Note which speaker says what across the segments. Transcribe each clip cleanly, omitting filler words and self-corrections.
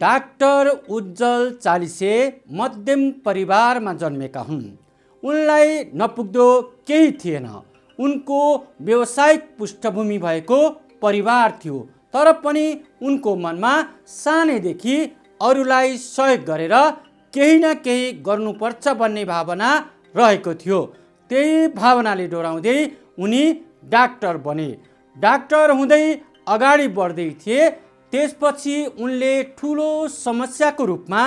Speaker 1: Doctor उज्जवल चालिसे मध्यम परिवारमा जन्मेका हुन्। उनलाई नपुग्दो केही थिएन। उनको व्यावसायिक पृष्ठभूमि भएको परिवार थियो, तर पनि उनको मनमा सानैदेखि अरूलाई सहयोग गरेर केही न केही गर्नुपर्छ भन्ने भावना रहेको थियो। त्यही भावनाले डोराउँदै उनी डाक्टर बने। डाक्टर हुँदै अगाडि बढ्दै थिए। त्यसपछि उनले ठुलो समस्याको रूपमा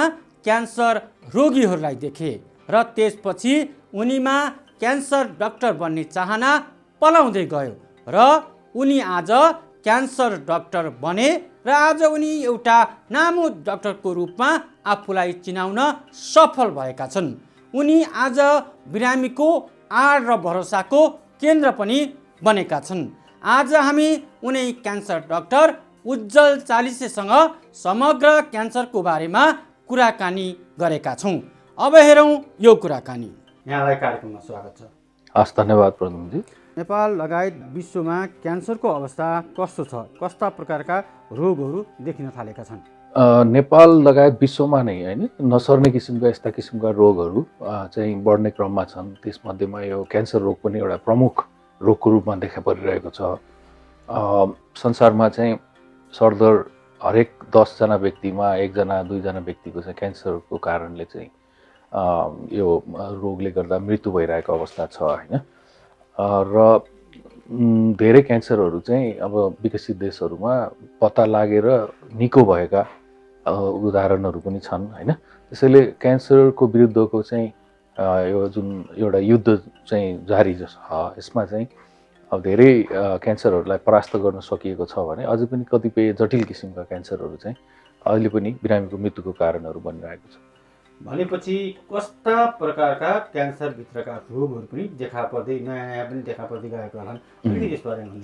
Speaker 1: क्यान्सर रोगीहरूलाई देखे र त्यसपछि उनीमा क्यान्सर डाक्टर बन्ने चाहना पलाउँदै गयो र उनी आज क्यान्सर डाक्टर बने र आज उनी एउटा नामो डाक्टरको रूपमा आफूलाई चिनाउन सफल भएका छन्। उनी आज बिरामीको आड र भरोसाको केन्द्र पनि बनेका छन्। आज हामी उनी क्यान्सर डाक्टर उज्जवल चालिसेसँग समग्र क्यान्सरको बारेमा कुराकानी गरेका छौँ। अब हेरौँ यो कुराकानी। यहाँलाई कार्यक्रममा स्वागत छ।
Speaker 2: हस्, धन्यवाद प्रधानजी।
Speaker 1: नेपाल लगायत विश्वमा क्यान्सरको अवस्था कस्तो छ? कस्ता प्रकारका रोगहरू देखिन थालेका छन्?
Speaker 2: नेपाल लगायत विश्वमा नै होइन नसर्ने किसिमका यस्ता किसिमका रोगहरू चाहिँ बढ्ने क्रममा छन्। त्यसमध्येमा यो क्यान्सर रोग पनि एउटा प्रमुख रोगको रूपमा देखा परिरहेको छ। संसारमा चाहिँ सरदर हरेक 10 जना व्यक्तिमा 1 जना 2 जना व्यक्तिको चाहिँ क्यान्सरको कारणले चाहिँ यो रोगले गर्दा मृत्यु भइरहेको अवस्था छ होइन। र धेरै क्यान्सरहरू चाहिँ अब विकसित देशहरूमा पत्ता लागेर निको भएका उदाहरणहरू पनि छन् होइन। त्यसैले क्यान्सरको विरुद्धको चाहिँ यो जुन एउटा युद्ध चाहिँ जारी छ, यसमा चाहिँ अब धेरै क्यान्सरहरूलाई परास्त गर्न सकिएको छ भने अझै पनि कतिपय जटिल किसिमका क्यान्सरहरू चाहिँ अहिले पनि बिरामीको मृत्युको कारणहरू बनिरहेको छ।
Speaker 1: भनेपछि कस्ता प्रकारका क्यान्सरभित्रका रोगहरू पनि देखा पर्दै नयाँ पनि देखा पर्दै गएको छन्?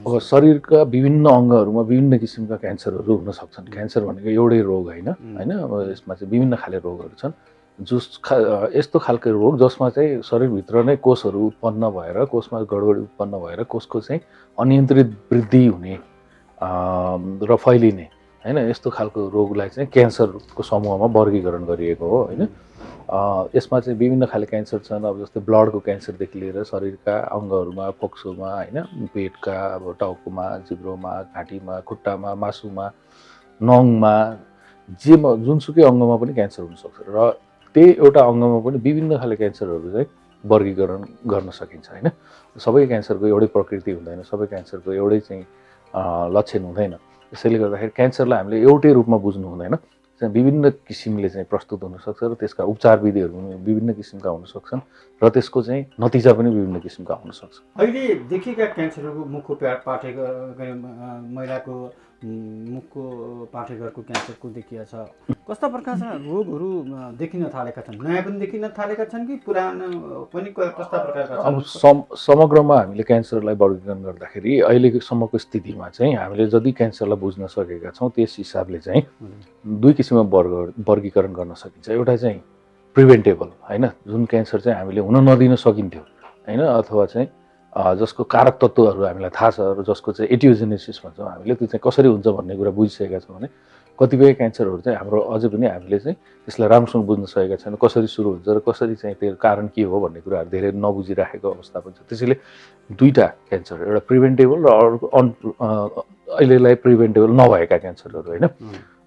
Speaker 2: अब शरीरका विभिन्न अङ्गहरूमा विभिन्न किसिमका क्यान्सरहरू हुन सक्छन्। क्यान्सर भनेको एउटै रोग होइन होइन। अब यसमा चाहिँ विभिन्न खाले रोगहरू छन्। यस्तो खालको रोग जसमा चाहिँ शरीरभित्र नै कोषहरू उत्पन्न भएर कोषमा गडबडी उत्पन्न भएर कोषको चाहिँ अनियन्त्रित वृद्धि हुने र फैलिने होइन, यस्तो खालको रोगलाई चाहिँ क्यान्सरको समूहमा वर्गीकरण गरिएको हो होइन। यसमा चाहिँ विभिन्न खाले क्यान्सर छन्। अब जस्तै ब्लडको क्यान्सरदेखि लिएर शरीरका अङ्गहरूमा, फोक्सोमा होइन, पेटका अब टाउकोमा, जिब्रोमा, घाँटीमा, खुट्टामा, मासुमा, नङमा, जुनसुकै अङ्गमा पनि क्यान्सर हुनसक्छ र त्यही एउटा अङ्गमा पनि विभिन्न खाले क्यान्सरहरू चाहिँ वर्गीकरण गर्न सकिन्छ होइन। सबै क्यान्सरको एउटै प्रकृति हुँदैन, सबै क्यान्सरको एउटै चाहिँ लक्षण हुँदैन। त्यसैले गर्दाखेरि क्यान्सरलाई हामीले एउटै रूपमा बुझ्नु हुँदैन। विभिन्न किसिमले चाहिँ प्रस्तुत हुनसक्छ र त्यसका उपचार विधिहरू पनि विभिन्न किसिमका हुन सक्छन् र त्यसको चाहिँ नतिजा पनि विभिन्न किसिमका हुन सक्छ।
Speaker 1: अहिले देखिएका क्यान्सरहरूको मुखको महिलाको मुखको पाठेघरको क्यान्सरको देखिया छ। कस्ता प्रकारका रोगहरू देखिन थालेका छन्? नयाँ पनि देखिन थालेका छन् कि पुरानो पनि कस्ता प्रकारका छन्?
Speaker 2: अब समग्रमा हामीले क्यान्सरलाई वर्गीकरण गर्दाखेरि अहिलेसम्मको स्थितिमा चाहिँ हामीले जति क्यान्सरलाई बुझ्न सकेका छौँ त्यस हिसाबले चाहिँ दुई किसिममा वर्गीकरण गर्न सकिन्छ। एउटा चाहिँ प्रिभेन्टेबल होइन, जुन क्यान्सर चाहिँ हामीले हुन नदिन सकिन्थ्यो होइन, अथवा चाहिँ जसको कारक तत्त्वहरू हामीलाई थाहा छ र जसको चाहिँ एटियोजेनेसिस भन्छौँ हामीले, त्यो चाहिँ कसरी हुन्छ भन्ने कुरा बुझिसकेका छौँ भने कतिपय क्यान्सरहरू चाहिँ हाम्रो अझै पनि हामीले चाहिँ त्यसलाई राम्रोसँग बुझ्न सकेका छैन, कसरी सुरु हुन्छ र कसरी चाहिँ त्यो कारण के हो भन्ने कुराहरू धेरै नबुझिराखेको अवस्था पनि छ। त्यसैले दुईवटा क्यान्सर, एउटा प्रिभेन्टेबल र अर्को अहिलेलाई प्रिभेन्टेबल नभएका क्यान्सरहरू होइन।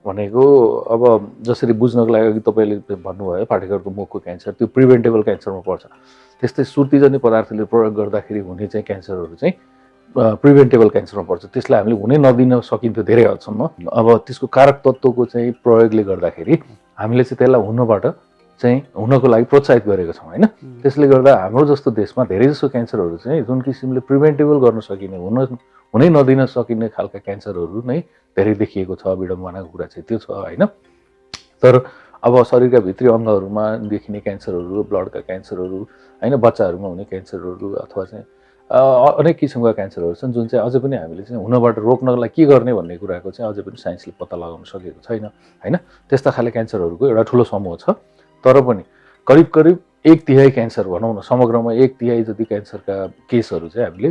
Speaker 2: भनेको अब जसरी बुझ्नको लागि अघि तपाईँले भन्नुभयो पाठेघरको मुखको क्यान्सर, त्यो प्रिभेन्टेबल क्यान्सरमा पर्छ। त्यस्तै सुर्तीजन्य पदार्थले प्रयोग गर्दाखेरि हुने चाहिँ क्यान्सरहरू चाहिँ प्रिभेन्टेबल क्यान्सरमा पर्छ। त्यसलाई हामीले हुनै नदिन सकिन्थ्यो धेरै हदसम्म। अब त्यसको कारक तत्त्वको चाहिँ प्रयोगले गर्दाखेरि हामीले चाहिँ त्यसलाई हुनबाट चाहिँ हुनको लागि प्रोत्साहित गरेको छौँ होइन। त्यसले गर्दा हाम्रो जस्तो देशमा धेरै जसो क्यान्सरहरू चाहिँ जुन किसिमले प्रिभेन्टेबल गर्न सकिने, हुनै नदिन सकिने खालका क्यान्सरहरू नै धेरै देखिएको छ। विडम्बनाको कुरा चाहिँ त्यो छ होइन। तर अब शरीरका भित्री अङ्गहरूमा देखिने क्यान्सरहरू, ब्लडका क्यान्सरहरू होइन, बच्चाहरूमा हुने क्यान्सरहरू अथवा चाहिँ अनेक किसिमका क्यान्सरहरू छन् जुन चाहिँ अझै पनि हामीले चाहिँ हुनबाट रोक्नको लागि के गर्ने भन्ने कुराको चाहिँ अझै पनि साइन्सले पत्ता लगाउन सकेको छैन होइन। त्यस्ता खाले क्यान्सरहरूको एउटा ठुलो समूह छ। तर पनि करिब करिब 1/3 क्यान्सर भनौँ न, समग्रमा 1/3 जति क्यान्सरका केसहरू चाहिँ हामीले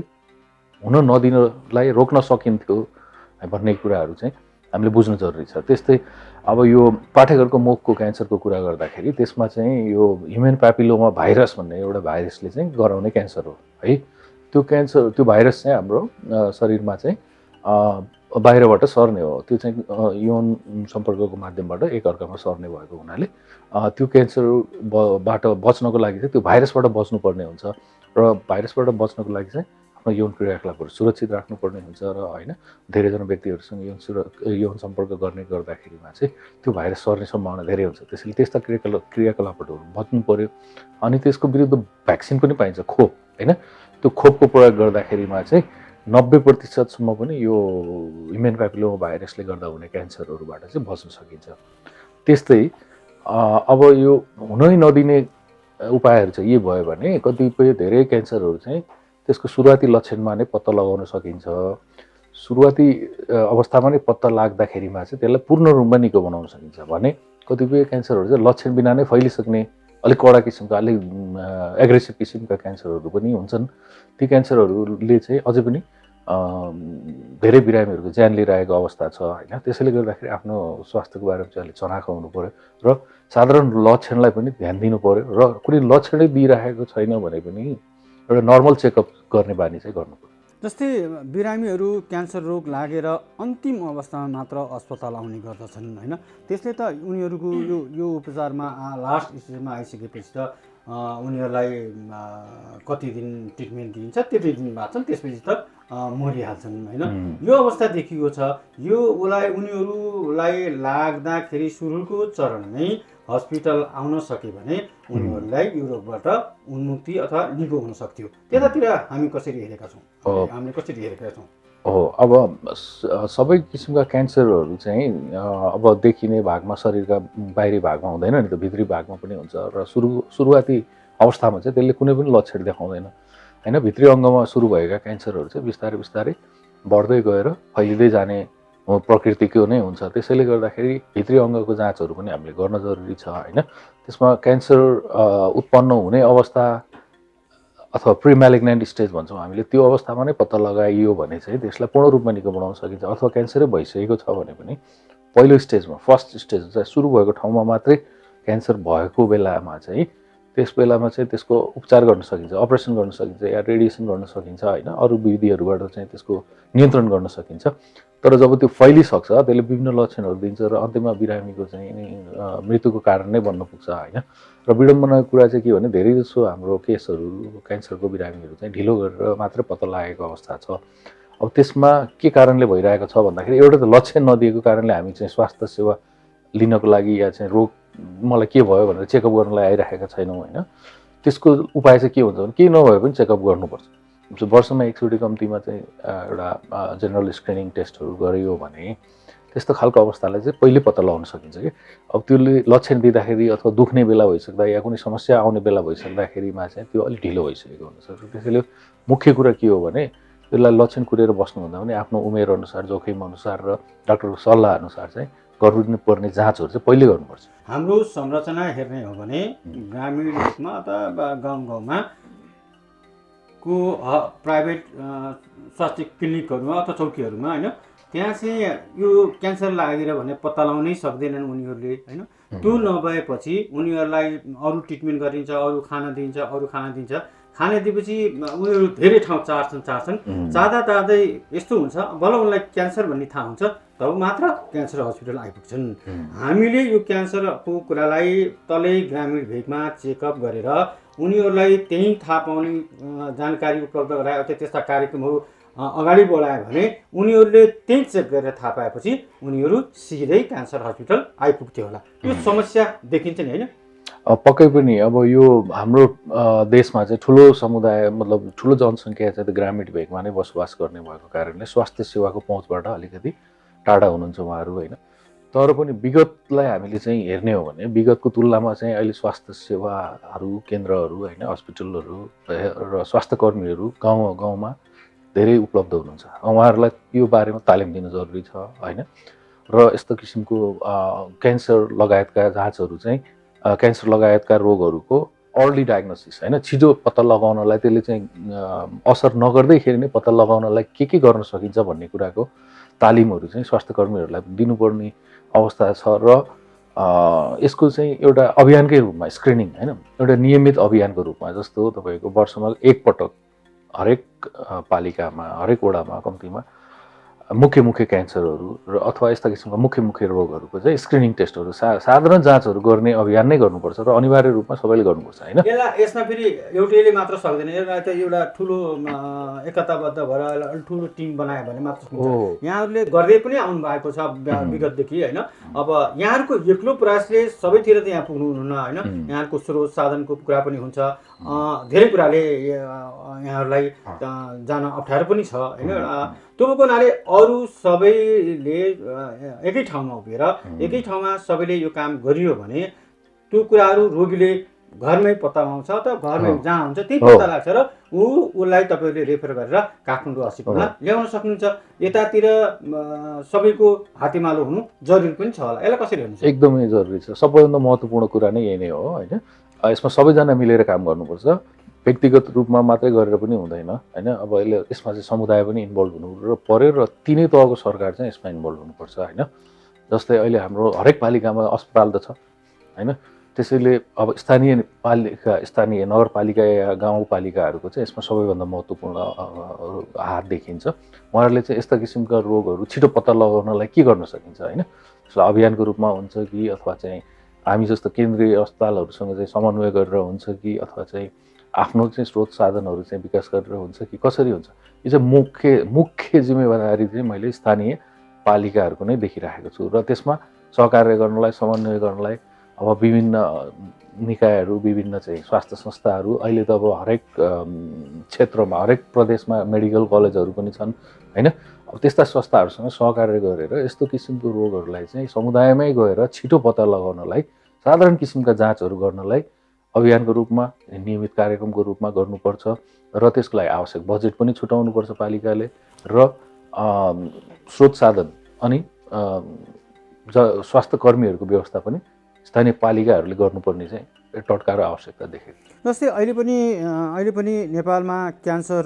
Speaker 2: हुन नदिनलाई रोक्न सकिन्थ्यो भन्ने कुराहरू चाहिँ हामीले बुझ्नु जरुरी छ। त्यस्तै अब यो पाठेघरको मुखको क्यान्सरको कुरा गर्दाखेरि त्यसमा चाहिँ यो ह्युमन प्यापिलोमा भाइरस भन्ने एउटा भाइरसले चाहिँ गराउने क्यान्सर हो है। त्यो भाइरस चाहिँ हाम्रो शरीरमा चाहिँ बाहिरबाट सर्ने हो। त्यो चाहिँ यौन सम्पर्कको माध्यमबाट एकअर्कामा सर्ने भएको हुनाले त्यो क्यान्सरबाट बच्नको लागि चाहिँ त्यो भाइरसबाट बच्नुपर्ने हुन्छ र भाइरसबाट बच्नको लागि चाहिँ आफ्नो यौन क्रियाकलापहरू सुरक्षित राख्नुपर्ने हुन्छ र होइन धेरैजना व्यक्तिहरूसँग यौन सम्पर्क गर्ने गर्दाखेरिमा चाहिँ त्यो भाइरस सर्ने सम्भावना धेरै हुन्छ। त्यसैले त्यस्ता क्रियाकलापहरू बच्नु पर्यो। अनि त्यसको विरुद्ध भ्याक्सिन पनि पाइन्छ, खोप होइन। त्यो खोपको प्रयोग गर्दाखेरिमा चाहिँ 90% पनि यो ह्युमन प्यापिलोमा भाइरसले गर्दा हुने क्यान्सरहरूबाट चाहिँ बच्न सकिन्छ। त्यस्तै अब यो हुनै नदिने उपायहरू चाहिँ के भयो भने कतिपय धेरै क्यान्सरहरू चाहिँ त्यसको सुरुवाती लक्षणमा नै पत्ता लगाउन सकिन्छ। सुरुवाती अवस्थामा नै पत्ता लाग्दाखेरिमा चाहिँ त्यसलाई पूर्ण रूपमा निको बनाउन सकिन्छ भने कतिपय क्यान्सरहरू चाहिँ लक्षण बिना नै फैलिसक्ने अलिक कडा किसिमका अलिक एग्रेसिभ किसिमका क्यान्सरहरू पनि हुन्छन्। ती क्यान्सरहरूले चाहिँ अझै पनि धेरै बिरामीहरूको ज्यान लिइरहेको अवस्था छ होइन। त्यसैले गर्दाखेरि आफ्नो स्वास्थ्यको बारेमा चाहिँ अलिक चनाखो हुनु पर्यो र साधारण लक्षणलाई पनि ध्यान दिनु पर्यो र कुनै लक्षणै दिइरहेको छैन भने पनि एउटा नर्मल चेकअप गर्ने बानी चाहिँ गर्नु पर्यो।
Speaker 1: जस्तै बिरामीहरू क्यान्सर रोग लागेर अन्तिम अवस्थामा मात्र अस्पताल आउने गर्दछन् होइन। त्यसले त उनीहरूको यो उपचारमा लास्ट स्टेजमा आइसकेपछि त उनीहरूलाई कति दिन ट्रिटमेन्ट दिइन्छ, त्यति दिन बाँच्छन्, त्यसपछि त मरिहाल्छन् होइन। यो अवस्था देखिएको छ। उनीहरूलाई लाग्दाखेरि सुरुको चरणमै हस्पिटल आउन सक्यो भने उनीहरूलाई यो रोगबाट उन्मुक्ति अथवा निको हुन सक्थ्यो। त्यतातिर हामी कसरी हेरेका छौँ, हामीले कसरी हेरेका छौँ?
Speaker 2: अब सबै किसिमका क्यान्सरहरू चाहिँ अब देखिने भागमा शरीरका बाहिरी भागमा हुँदैन नि त, भित्री भागमा पनि हुन्छ र सुरुवाती अवस्थामा चाहिँ त्यसले कुनै पनि लक्षण देखाउँदैन होइन। भित्री अङ्गमा सुरु भएका क्यान्सरहरू चाहिँ बिस्तारै बिस्तारै बढ्दै गएर फैलिँदै जाने प्रकृतिको नै हुन्छ। त्यसैले गर्दाखेरि भित्री अङ्गको जाँचहरू पनि हामीले गर्न जरुरी छ होइन। त्यसमा क्यान्सर उत्पन्न हुने अवस्था अथवा प्रिम्यालिग्नेन्ट स्टेज भन्छौँ हामीले, त्यो अवस्थामा नै पत्ता लगाइयो भने चाहिँ त्यसलाई पूर्ण रूपमा निको बनाउन सकिन्छ। अथवा क्यान्सरै भइसकेको छ भने पनि पहिलो स्टेजमा, फर्स्ट स्टेज चाहिँ सुरु भएको ठाउँमा मात्रै क्यान्सर भएको बेलामा चाहिँ त्यसको उपचार गर्न सकिन्छ, अपरेसन गर्न सकिन्छ या रेडिएसन गर्न सकिन्छ होइन। अरू विधिहरूबाट चाहिँ त्यसको नियन्त्रण गर्न सकिन्छ। तर जब त्यो फैलिसक्छ त्यसले विभिन्न लक्षणहरू दिन्छ र अन्त्यमा बिरामीको चाहिँ मृत्युको कारण नै बन्न पुग्छ होइन। र विडम्बनाको कुरा चाहिँ के भने धेरै जसो हाम्रो केसहरू क्यान्सरको बिरामीहरू चाहिँ ढिलो गरेर मात्रै पत्ता लागेको अवस्था छ। अब त्यसमा के कारणले भइरहेको छ भन्दाखेरि एउटा त लक्षण नदिएको कारणले हामी चाहिँ स्वास्थ्य सेवा लिनको लागि या चाहिँ रोग मलाई के भयो भनेर चेकअप गर्नलाई आइरहेका छैनौँ होइन। त्यसको उपाय चाहिँ के हुन्छ भने केही नभए पनि चेकअप गर्नुपर्छ। वर्षमा एकचोटि कम्तीमा चाहिँ एउटा जेनरल स्क्रिनिङ टेस्टहरू गरियो भने त्यस्तो खालको अवस्थालाई चाहिँ पहिले पत्ता लगाउन सकिन्छ कि। अब त्यसले लक्षण दिँदाखेरि अथवा दुख्ने बेला भइसक्दा या कुनै समस्या आउने बेला भइसक्दाखेरिमा चाहिँ त्यो अलिक ढिलो भइसकेको हुनसक्छ। त्यसैले मुख्य कुरा के हो भने त्यसलाई लक्षण कुरेर बस्नुभन्दा पनि आफ्नो उमेर अनुसार, जोखिम अनुसार र डाक्टरको सल्लाह अनुसार चाहिँ गर्नुपर्ने जाँचहरू चाहिँ पहिले गर्नुपर्छ।
Speaker 1: हाम्रो संरचना हेर्ने हो भने ग्रामीण रूपमा अथवा गाउँ को प्राइभेट स्वास्थ्य क्लिनिकहरूमा अथवा चौकीहरूमा होइन, त्यहाँ चाहिँ यो क्यान्सर लागेर भने पत्ता लगाउनै सक्दैनन् उनीहरूले होइन। त्यो नभएपछि उनीहरूलाई अरू ट्रिटमेन्ट गरिन्छ, अरू खाना दिन्छ। खाना दिएपछि उनीहरू धेरै ठाउँ चार्छन्। चाहँदै यस्तो हुन्छ बल्ल उनलाई क्यान्सर भन्ने थाहा हुन्छ, तब मात्र क्यान्सर हस्पिटल आइपुग्छन्। हामीले यो क्यान्सरको कुरालाई तलै ग्रामीण भेगमा चेकअप गरेर उनीहरूलाई त्यहीँ थाहा पाउने जानकारी उपलब्ध गरायो अथवा त्यस्ता कार्यक्रमहरू अगाडि बढायो भने उनीहरूले त्यही चेक गरेर थाहा पाएपछि उनीहरू सिधै क्यान्सर हस्पिटल आइपुग्थ्यो होला। यो समस्या देखिन्छ नि होइन?
Speaker 2: पक्कै पनि। अब यो हाम्रो देशमा चाहिँ ठुलो समुदाय मतलब ठुलो जनसङ्ख्या चाहिँ ग्रामीण भेगमा नै बसोबास गर्ने भएको कारणले स्वास्थ्य सेवाको पहुँचबाट अलिकति टाढा हुनुहुन्छ उहाँहरू होइन। तर पनि विगतलाई हामीले चाहिँ हेर्ने हो भने विगतको तुलनामा चाहिँ अहिले स्वास्थ्य सेवाहरू केन्द्रहरू होइन, हस्पिटलहरू र स्वास्थ्य कर्मीहरू गाउँमा धेरै उपलब्ध हुनुहुन्छ। उहाँहरूलाई यो बारेमा तालिम दिन जरुरी छ होइन। र यस्तो किसिमको क्यान्सर लगायतका जाँचहरू चाहिँ क्यान्सर लगायतका रोगहरूको अर्ली डायग्नोसिस होइन, छिटो पत्ता लगाउनलाई त्यसले चाहिँ असर नगर्दैखेरि नै पत्ता लगाउनलाई के गर्न सकिन्छ भन्ने कुराको तालिमहरू चाहिँ स्वास्थ्य कर्मीहरूलाई दिनुपर्ने अवस्था छ र यसको चाहिँ एउटा अभियानकै रूपमा स्क्रिनिङ होइन एउटा नियमित अभियानको रूपमा जस्तो तपाईँको वर्षमा एकपटक हरेक पालिकामा हरेक वडामा कम्तीमा मुख्य क्यान्सरहरू र अथवा यस्ता किसिमका मुख्य रोगहरूको चाहिँ स्क्रिनिङ टेस्टहरू साधारण जाँचहरू गर्ने अभियान नै गर्नुपर्छ र अनिवार्य रूपमा सबैले गर्नुपर्छ होइन।
Speaker 1: यसमा फेरि एउटैले मात्र सक्दैन, यसलाई त एउटा ठुलो एकताबद्ध भएर ठुलो टिम बनायो भने मात्र हुन्छ। यहाँहरूले गर्दै पनि आउनु भएको छ विगतदेखि होइन। अब यहाँहरूको एक्लो प्रयासले सबैतिर त यहाँ पुग्नु हुन्न होइन। यहाँहरूको स्रोत साधनको कुरा पनि हुन्छ, धेरै कुराले यहाँहरूलाई जान अप्ठ्यारो पनि छ होइन। त्यो भएको हुनाले अरू सबैले एकै ठाउँमा उभिएर एकै ठाउँमा सबैले यो काम गरियो भने त्यो कुराहरू रोगीले घरमै पत्ता आउँछ त, घरमै जहाँ हुन्छ त्यही पत्ता लाग्छ र उसलाई तपाईँले रेफर गरेर काठमाडौँ हस्पिटलमा ल्याउन सक्नुहुन्छ। यतातिर सबैको हातेमालो हुनु जरुरी पनि छ होला, यसलाई कसरी हेर्नुहुन्छ?
Speaker 2: एकदमै जरुरी छ। सबैभन्दा महत्त्वपूर्ण कुरा नै यही नै हो होइन। यसमा सबैजना मिलेर काम गर्नुपर्छ, व्यक्तिगत रूपमा मात्रै गरेर पनि हुँदैन होइन। अब यसमा चाहिँ समुदाय पनि इन्भल्भ हुनु पर्यो र तिनै तहको सरकार चाहिँ यसमा इन्भल्भ हुनुपर्छ होइन। जस्तै अहिले हाम्रो हरेक पालिकामा अस्पताल त छ होइन, त्यसैले अब स्थानीय नगरपालिका या गाउँपालिकाहरूको चाहिँ यसमा सबैभन्दा महत्त्वपूर्ण हात देखिन्छ। उहाँहरूले चाहिँ यस्ता किसिमका रोगहरू छिटो पत्ता लगाउनलाई के गर्न सकिन्छ होइन, यसलाई अभियानको रूपमा हुन्छ कि अथवा चाहिँ हामी जस्तो केन्द्रीय अस्पतालहरूसँग चाहिँ समन्वय गरेर हुन्छ कि अथवा चाहिँ आफ्नो चाहिँ स्रोत साधनहरू चाहिँ विकास गरेर हुन्छ कि कसरी हुन्छ, यो चाहिँ मुख्य जिम्मेवारी चाहिँ मैले स्थानीय पालिकाहरूको नै देखिराखेको छु। र त्यसमा सहकार्य गर्नलाई समन्वय गर्नलाई अब विभिन्न निकायहरू विभिन्न चाहिँ स्वास्थ्य संस्थाहरू अहिले त अब हरेक क्षेत्रमा हरेक प्रदेशमा मेडिकल कलेजहरू पनि छन् होइन। अब त्यस्ता संस्थाहरूसँग सहकार्य गरेर यस्तो किसिमको रोगहरूलाई चाहिँ समुदायमै गएर छिटो पत्ता लगाउनलाई साधारण किसिमका जाँचहरू गर्नलाई अभियानको रूपमा नियमित कार्यक्रमको रूपमा गर्नुपर्छ र त्यसको लागि आवश्यक बजेट पनि छुटाउनुपर्छ पालिकाले र स्रोत साधन अनि स्वास्थ्य कर्मीहरूको व्यवस्था पनि स्थानीय पालिकाहरूले गर्नुपर्ने चाहिँ टटका र आवश्यकता देखेको छ।
Speaker 1: जस्तै अहिले पनि नेपालमा क्यान्सर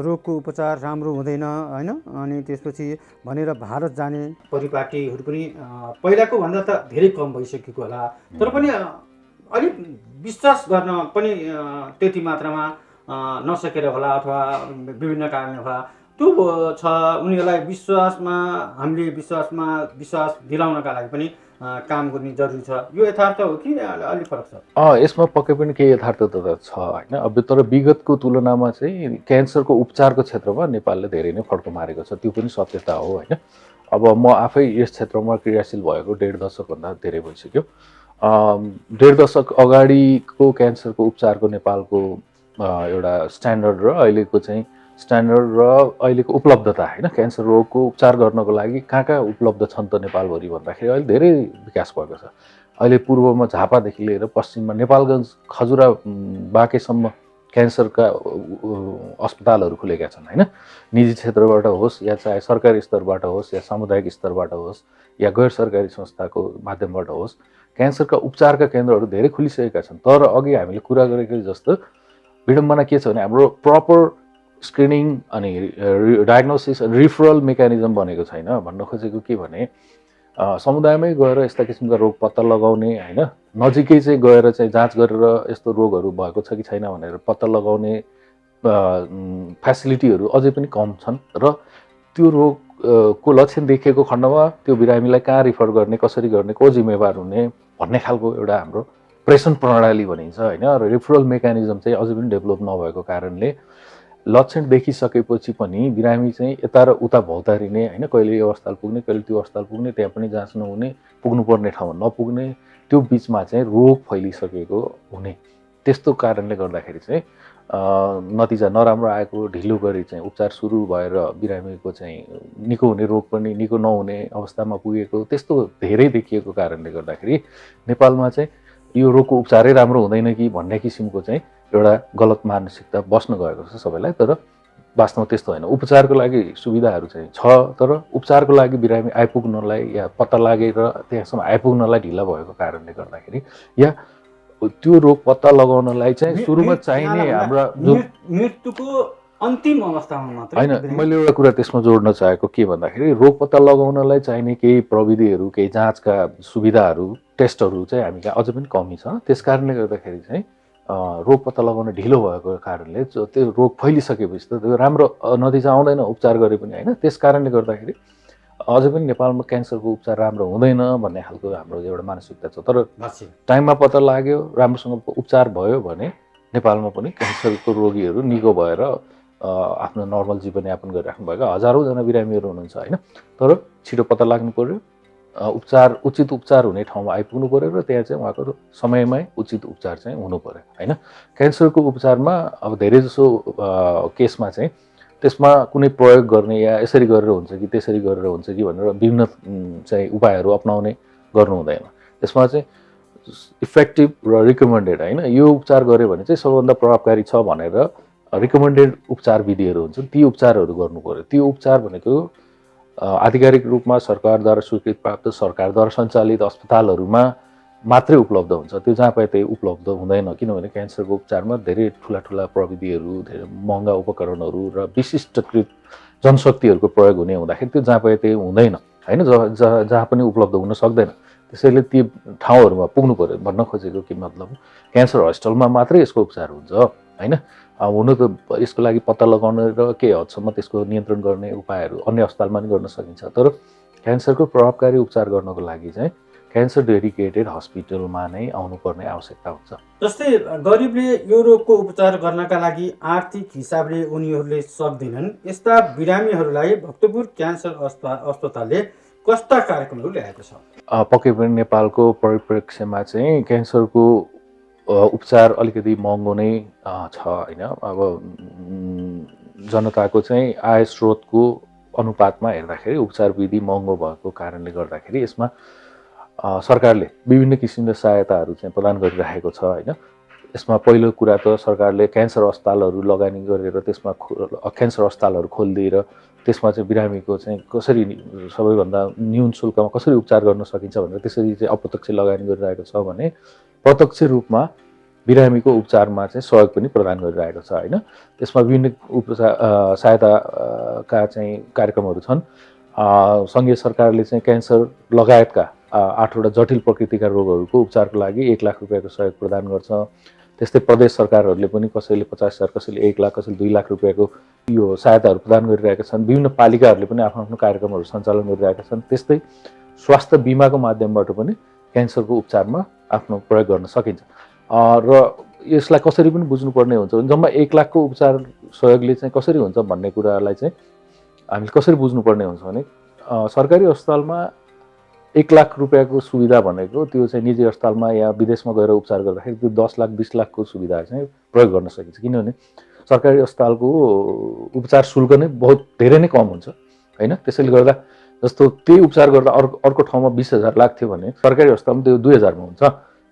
Speaker 1: रोगको उपचार राम्रो हुँदैन होइन। अनि त्यसपछि भनेर भारत जाने परिपाटीहरू पनि पहिलाको भन्दा त धेरै कम भइसकेको होला, तर पनि अलिक विश्वास गर्न पनि त्यति मात्रामा नसकेर होला अथवा विभिन्न कारणले होला त्यो छ। उनीहरूलाई हामीले विश्वास दिलाउनका लागि पनि काम गर्ने जरुरी छ। यो यथार्थ हो कि अलिक फरक छ?
Speaker 2: यसमा पक्कै पनि केही यथार्थता छ होइन। अब तर विगतको तुलनामा चाहिँ क्यान्सरको उपचारको क्षेत्रमा नेपालले धेरै नै फड्को मारेको छ, त्यो पनि सत्यता हो होइन। अब म आफै यस क्षेत्रमा क्रियाशील भएको 1.5 दशकभन्दा धेरै भइसक्यो। 1.5 दशक अगाडिको क्यान्सरको उपचारको नेपालको एउटा स्ट्यान्डर्ड र अहिलेको चाहिँ स्ट्यान्डर्ड र अहिलेको उपलब्धता होइन, क्यान्सर रोगको उपचार गर्नको लागि कहाँ उपलब्ध छन् त नेपालभरि भन्दाखेरि अहिले धेरै विकास भएको छ। अहिले पूर्वमा झापादेखि लिएर पश्चिममा नेपालगञ्ज खजुरा बाँकेसम्म क्यान्सरका अस्पतालहरू खुलेका छन् होइन। निजी क्षेत्रबाट होस् या चाहे सरकारी स्तरबाट होस् या सामुदायिक स्तरबाट होस् या गैर सरकारी संस्थाको माध्यमबाट होस्, क्यान्सरका उपचारका केन्द्रहरू धेरै खुलिसकेका छन्। तर अघि हामीले कुरा गरेको जस्तो विडम्बना के छ भने हाम्रो प्रपर स्क्रिनिङ अनि डायग्नोसिस अनि रिफरल मेकानिजम बनेको छैन। भन्न खोजेको के भने समुदायमै गएर यस्ता किसिमका रोग पत्ता लगाउने होइन, नजिकै चाहिँ गएर चाहिँ जाँच गरेर यस्तो रोगहरू भएको छ कि छैन भनेर पत्ता लगाउने फेसिलिटीहरू अझै पनि कम छन् र त्यो रोगको लक्षण देखिएको खण्डमा त्यो बिरामीलाई कहाँ रिफर गर्ने, कसरी गर्ने, को जिम्मेवार हुने भन्ने खालको एउटा हाम्रो प्रेषण प्रणाली भनिन्छ होइन। र रिफरल मेकानिजम चाहिँ अझै पनि डेभलप नभएको कारणले लक्षण देखिसकेपछि पनि बिरामी चाहिँ यता र उता भौतारिने होइन, कहिले यो अस्पताल पुग्ने कहिले त्यो अस्पताल पुग्ने, त्यहाँ पनि जाँच नहुने, पुग्नुपर्ने ठाउँमा नपुग्ने, त्यो बिचमा चाहिँ रोग फैलिसकेको हुने। त्यस्तो कारणले गर्दाखेरि चाहिँ नतिजा नराम्रो आएको, ढिलो गरी चाहिँ उपचार सुरु भएर बिरामीको चाहिँ निको हुने रोग पनि निको नहुने अवस्थामा पुगेको, त्यस्तो धेरै देखिएको कारणले गर्दाखेरि नेपालमा चाहिँ यो रोगको उपचारै राम्रो हुँदैन कि भन्ने किसिमको चाहिँ एउटा गलत मानसिकता बस्न गएको छ सबैलाई। तर वास्तवमा त्यस्तो होइन। उपचारको लागि सुविधाहरू चाहिँ छ, तर उपचारको लागि बिरामी आइपुग्नलाई या पत्ता लागेर त्यहाँसम्म आइपुग्नलाई ढिला भएको कारणले गर्दाखेरि या त्यो रोग पत्ता लगाउनलाई चाहिँ सुरुमा चाहिने हाम्रा
Speaker 1: मृत्युको अन्तिम अवस्थामा मात्रै
Speaker 2: होइन, मैले एउटा कुरा त्यसमा जोड्न चाहेको के भन्दाखेरि रोग पत्ता लगाउनलाई चाहिने केही प्रविधिहरू, केही जाँचका सुविधाहरू, टेस्टहरू चाहिँ हामी कहाँ अझै पनि कमी छ। त्यस कारणले गर्दाखेरि चाहिँ रोग पत्ता लगाउन ढिलो भएको कारणले त्यो रोग फैलिसकेपछि त त्यो राम्रो नतिजा आउँदैन उपचार गरे पनि, होइन। त्यस कारणले गर्दाखेरि अझै पनि नेपालमा क्यान्सरको उपचार राम्रो हुँदैन भन्ने खालको हाम्रो एउटा मानसिकता छ। तर टाइममा पत्ता लाग्यो, राम्रोसँग उपचार भयो भने नेपालमा पनि क्यान्सरको रोगीहरू निको भएर आफ्नो नर्मल जीवनयापन गरिराख्नु भएको हजारौँजना बिरामीहरू हुनुहुन्छ, होइन। तर छिटो पत्ता लाग्नु पर्यो, उचित उपचार हुने ठाउँमा आइपुग्नु पर्यो र त्यहाँ चाहिँ उहाँको समयमै उचित उपचार चाहिँ हुनु पर्यो, होइन। क्यान्सरको उपचारमा अब धेरै जसो केसमा चाहिँ त्यसमा कुनै प्रयोग गर्ने या यसरी गरेर हुन्छ कि त्यसरी गरेर हुन्छ कि भनेर विभिन्न चाहिँ उपायहरू अपनाउने गर्नु हुँदैन। त्यसमा चाहिँ इफेक्टिभ र रिकमेन्डेड, होइन, यो उपचार गऱ्यो भने चाहिँ सबभन्दा प्रभावकारी छ भनेर रिकमेन्डेड उपचार विधिहरू हुन्छन्, ती उपचारहरू गर्नु पर्यो। त्यो उपचार भनेको आधिकारिक रूपमा सरकारद्वारा स्वीकृत प्राप्त सरकारद्वारा सञ्चालित अस्पतालहरूमा मात्रै उपलब्ध हुन्छ। त्यो जहाँ पाए त्यही उपलब्ध हुँदैन, किनभने क्यान्सरको उपचारमा धेरै ठुला ठुला प्रविधिहरू, धेरै महँगा उपकरणहरू र विशिष्टकृत जनशक्तिहरूको प्रयोग हुने हुँदाखेरि त्यो जहाँ पाए त्यही हुँदैन, होइन। जहाँ पनि उपलब्ध हुन सक्दैन। त्यसैले ती ठाउँहरूमा पुग्नु पर्यो। भन्न खोजेको के मतलब, क्यान्सर हस्पिटलमा मात्रै यसको उपचार हुन्छ, होइन। हुनु त यसको लागि पत्ता लगाउने र केही हदसम्म त्यसको नियन्त्रण गर्ने उपायहरू अन्य अस्पतालमा पनि गर्न सकिन्छ। तर क्यान्सरको प्रभावकारी उपचार गर्नको लागि चाहिँ क्यान्सर डेडिकेटेड हस्पिटलमा नै आउनुपर्ने आवश्यकता हुन्छ।
Speaker 1: जस्तै गरिबले यो रोगको उपचार गर्नका लागि आर्थिक हिसाबले उनीहरूले सक्दैनन्, यस्ता बिरामीहरूलाई भक्तपुर क्यान्सर अस्पतालले कस्ता कार्यक्रमहरू ल्याएको छ?
Speaker 2: पक्कै पनि नेपालको परिप्रेक्ष्यमा चाहिँ क्यान्सरको उपचार अलिकति महँगो नै छ, होइन। अब जनताको चाहिँ आय स्रोतको अनुपातमा हेर्दाखेरि उपचार विधि महँगो भएको कारणले गर्दाखेरि यसमा सरकारले विभिन्न किसिमका सहायताहरू चाहिँ प्रदान गरिरहेको छ, होइन। यसमा पहिलो कुरा त सरकारले क्यान्सर अस्पतालहरू लगानी गरेर त्यसमा क्यान्सर अस्पतालहरू खोलिदिएर त्यसमा चाहिँ बिरामीको चाहिँ कसरी सबैभन्दा न्यून शुल्कमा कसरी उपचार गर्न सकिन्छ भनेर त्यसरी चाहिँ अप्रत्यक्ष लगानी गरिरहेको छ भने प्रत्यक्ष रूपमा बिरामीको उपचारमा चाहिँ सहयोग पनि प्रदान गरिरहेको छ, होइन। त्यसमा विभिन्न सहायताका चाहिँ कार्यक्रमहरू छन्। सङ्घीय सरकारले चाहिँ क्यान्सर लगायतका 8वटा जटिल प्रकृतिका रोगहरूको उपचारको लागि 1 लाख रुपियाँको सहयोग प्रदान गर्छ। त्यस्तै प्रदेश सरकारहरूले पनि कसैले 50,000, कसैले 1 लाख, कसैले 2 लाख रुपियाँको यो सहायताहरू प्रदान गरिरहेका छन्। विभिन्न पालिकाहरूले पनि आफ्नो आफ्नो कार्यक्रमहरू सञ्चालन गरिरहेका छन्। त्यस्तै स्वास्थ्य बिमाको माध्यमबाट पनि क्यान्सरको उपचारमा आफ्नो प्रयोग गर्न सकिन्छ। र यसलाई कसरी पनि बुझ्नुपर्ने हुन्छ भने जम्मा 1 लाखको उपचार सहयोगले चाहिँ कसरी हुन्छ भन्ने कुरालाई चाहिँ हामीले कसरी बुझ्नुपर्ने हुन्छ भने सरकारी अस्पतालमा 1 लाख रुपियाँको सुविधा भनेको त्यो चाहिँ निजी अस्पतालमा या विदेशमा गएर उपचार गर्दाखेरि त्यो 10 लाख 20 लाखको सुविधा चाहिँ प्रयोग गर्न सकिन्छ। किनभने सरकारी अस्पतालको उपचार शुल्क नै बहुत धेरै नै कम हुन्छ, होइन। त्यसैले गर्दा जस्तो त्यही उपचार गर्दा अर्को ठाउँमा 20,000 लाग्थ्यो भने सरकारी अस्पतालमा त्यो 2,000मा हुन्छ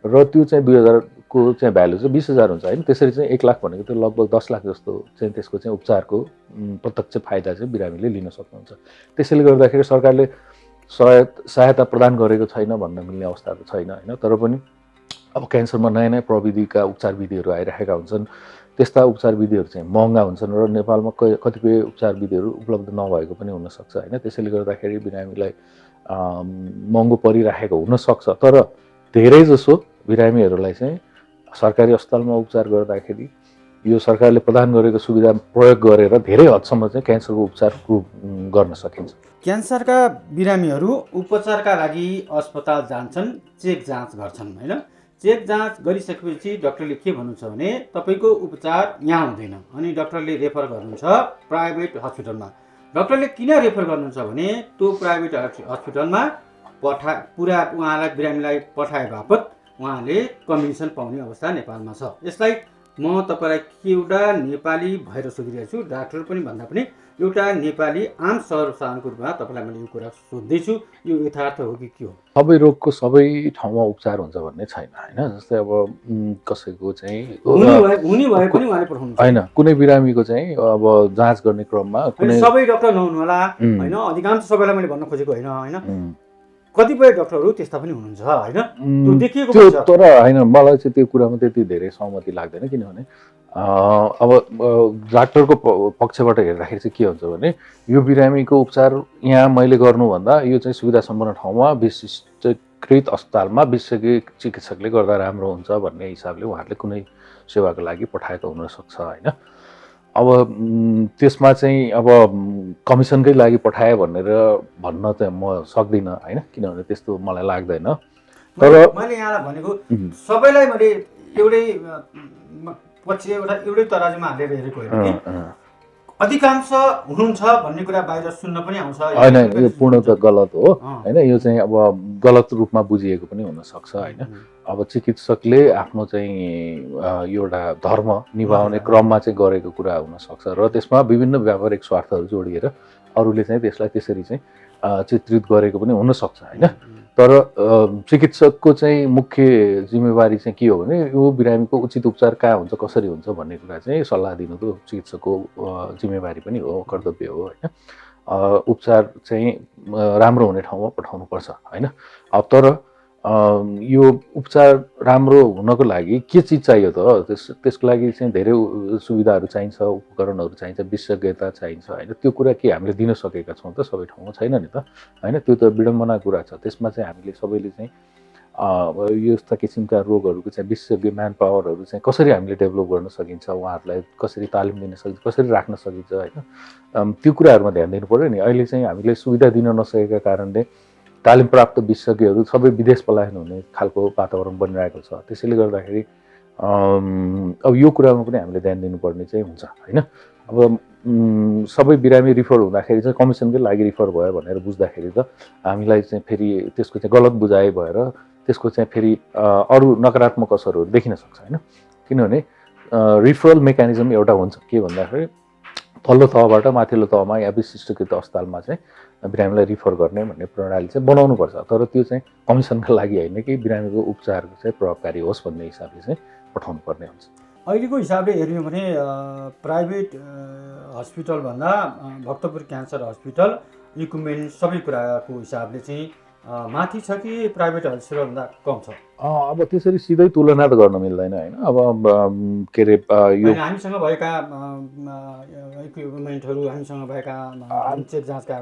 Speaker 2: र त्यो चाहिँ 2,000को चाहिँ भ्यालु चाहिँ 20,000 हुन्छ, होइन। त्यसरी चाहिँ 1 लाख भनेको त्यो लगभग 10 लाख जस्तो चाहिँ त्यसको चाहिँ उपचारको प्रत्यक्ष फाइदा चाहिँ बिरामीले लिन सक्नुहुन्छ। त्यसैले गर्दाखेरि सरकारले सहायता प्रदान गरेको छैन भन्न मिल्ने अवस्था त छैन, होइन। तर पनि अब क्यान्सरमा नयाँ नयाँ प्रविधिका उपचार विधिहरू आइरहेका हुन्छन्। त्यस्ता उपचार विधिहरू चाहिँ महँगा हुन्छन् र नेपालमा कतिपय उपचार विधिहरू उपलब्ध नभएको पनि हुनसक्छ, होइन। त्यसैले गर्दाखेरि बिरामीलाई महँगो परिरहेको हुनसक्छ। तर धेरै जसो बिरामीहरूलाई चाहिँ सरकारी अस्पतालमा उपचार गर्दाखेरि यो सरकारले प्रदान गरेको सुविधा प्रयोग गरेर धेरै हदसम्म चाहिँ क्यान्सरको उपचार गर्न सकिन्छ।
Speaker 1: क्यान्सरका बिरामीहरू उपचारका लागि अस्पताल जान्छन्, चेक जाँच गर्छन्, होइन। चेक जाँच गरिसकेपछि डाक्टरले के भन्नुहुन्छ भने तपाईँको उपचार यहाँ हुँदैन अनि डाक्टरले रेफर गर्नुहुन्छ प्राइभेट हस्पिटलमा। डाक्टरले किन रेफर गर्नुहुन्छ भने त्यो प्राइभेट हस्पिटलमा पुरा उहाँलाई बिरामीलाई पठाए बापत उहाँले कमिसन पाउने अवस्था नेपालमा छ। यसलाई म तपाईँलाई एउटा नेपाली भएर सोधिरहेको छु, डाक्टर पनि भन्दा पनि एउटा नेपाली आम सर्वसाधारणको रूपमा तपाईँलाई मैले यो कुरा सोध्दैछु, यो यथार्थ हो कि के हो?
Speaker 2: सबै रोगको सबै ठाउँमा उपचार हुन्छ भन्ने छैन, होइन। जस्तै अब कसैको चाहिँ
Speaker 1: हुने भए पनि उहाँले पठाउनु
Speaker 2: होइन, कुनै बिरामीको चाहिँ अब जाँच गर्ने क्रममा
Speaker 1: सबै डाक्टर नहुनु होला, होइन। अधिकांश सबैलाई मैले भन्न खोजेको होइन, होइन। कतिपय डाक्टरहरू त्यस्ता पनि हुनुहुन्छ होइन, त्यो देखिएको
Speaker 2: त्यो
Speaker 1: पनि छ।
Speaker 2: तर होइन, मलाई चाहिँ त्यो कुरामा त्यति धेरै सहमति लाग्दैन। किनभने अब डाक्टरको पक्षबाट हेर्दाखेरि चाहिँ के हुन्छ भने यो बिरामीको उपचार यहाँ मैले गर्नुभन्दा यो चाहिँ सुविधा सम्पन्न ठाउँमा विशिष्टकृत अस्पतालमा विशेषज्ञ चिकित्सकले गर्दा राम्रो हुन्छ भन्ने हिसाबले उहाँहरूले कुनै सेवाको लागि पठाएको हुनसक्छ होइन। अब त्यसमा चाहिँ अब कमिसनकै लागि पठाए भनेर भन्न चाहिँ म सक्दिनँ होइन, किनभने त्यस्तो मलाई लाग्दैन। तर
Speaker 1: मैले यहाँलाई भनेको सबैलाई मैले एउटै पछि एउटै तराजुमा हालेर हेरेको होइन कि अधिकांश हुनुहुन्छ भन्ने कुरा बाहिर सुन्न पनि आउँछ
Speaker 2: होइन, यो पूर्णतः गलत हो होइन। यो चाहिँ अब गलत रूपमा बुझिएको पनि हुनसक्छ होइन। अब चिकित्सकले आफ्नो चाहिँ एउटा धर्म निभाउने क्रममा चाहिँ गरेको कुरा हुनसक्छ र त्यसमा विभिन्न व्यापारिक स्वार्थहरू जोडिएर अरूले चाहिँ त्यसलाई त्यसरी चाहिँ चित्रित गरेको पनि हुनसक्छ होइन। तर चिकित्सकको चाहिँ मुख्य जिम्मेवारी चाहिँ के हो भने यो बिरामीको उचित उपचार कहाँ हुन्छ, कसरी हुन्छ भन्ने कुरा चाहिँ सल्लाह दिनु त चिकित्सकको जिम्मेवारी पनि हो, कर्तव्य हो होइन। उपचार चाहिँ राम्रो हुने ठाउँमा पठाउनुपर्छ होइन। अब तर यो उपचार राम्रो हुनको लागि के चिज चाहियो त, त्यसको लागि चाहिँ धेरै सुविधाहरू चाहिन्छ, उपकरणहरू चाहिन्छ, विशेषज्ञता चाहिन्छ होइन। त्यो कुरा के हामीले दिन सकेका छौँ त सबै ठाउँमा? छैन नि त होइन। त्यो त विडम्बना कुरा छ। त्यसमा चाहिँ हामीले सबैले चाहिँ यस्ता किसिमका रोगहरूको चाहिँ विशेषज्ञ म्यान पावरहरू चाहिँ कसरी हामीले डेभलप गर्न सकिन्छ, उहाँहरूलाई कसरी तालिम दिन सकिन्छ, कसरी राख्न सकिन्छ होइन, त्यो कुराहरूमा ध्यान दिनु पऱ्यो नि। अहिले चाहिँ हामीले सुविधा दिन नसकेका कारणले तालिम प्राप्त विशेषज्ञहरू सबै विदेश पलायन हुने खालको वातावरण बनिरहेको छ। त्यसैले गर्दाखेरि अब यो कुरामा पनि हामीले ध्यान दिनुपर्ने चाहिँ हुन्छ होइन। अब सबै बिरामी रिफर हुँदाखेरि चाहिँ कमिसनकै लागि रिफर भयो भनेर बुझ्दाखेरि त हामीलाई चाहिँ फेरि त्यसको चाहिँ गलत बुझाइ भएर त्यसको चाहिँ फेरि अरू नकारात्मक असरहरू देखिन सक्छ होइन। किनभने रिफरल मेकानिजम एउटा हुन्छ के भन्दाखेरि तल्लो तहबाट माथिल्लो तहमा या विशिष्टकृत अस्पतालमा चाहिँ बिरामीलाई रिफर गर्ने भन्ने प्रणाली चाहिँ बनाउनुपर्छ। तर त्यो चाहिँ कमिसनका लागि होइन कि बिरामीको उपचारको चाहिँ प्रभावकारी होस् भन्ने हिसाबले चाहिँ पठाउनु पर्ने हुन्छ।
Speaker 1: अहिलेको हिसाबले हेऱ्यौँ भने प्राइभेट हस्पिटलभन्दा भक्तपुर क्यान्सर हस्पिटल इक्विपमेन्ट सबै कुराको हिसाबले चाहिँ माथि छ कि प्राइभेट हस्पिटलभन्दा कम छ?
Speaker 2: अब त्यसरी सिधै तुलना त गर्न मिल्दैन होइन। अब के अरे यो
Speaker 1: हामीसँग भएका इक्विपमेन्टहरू, हामीसँग भएका चेक जाँचका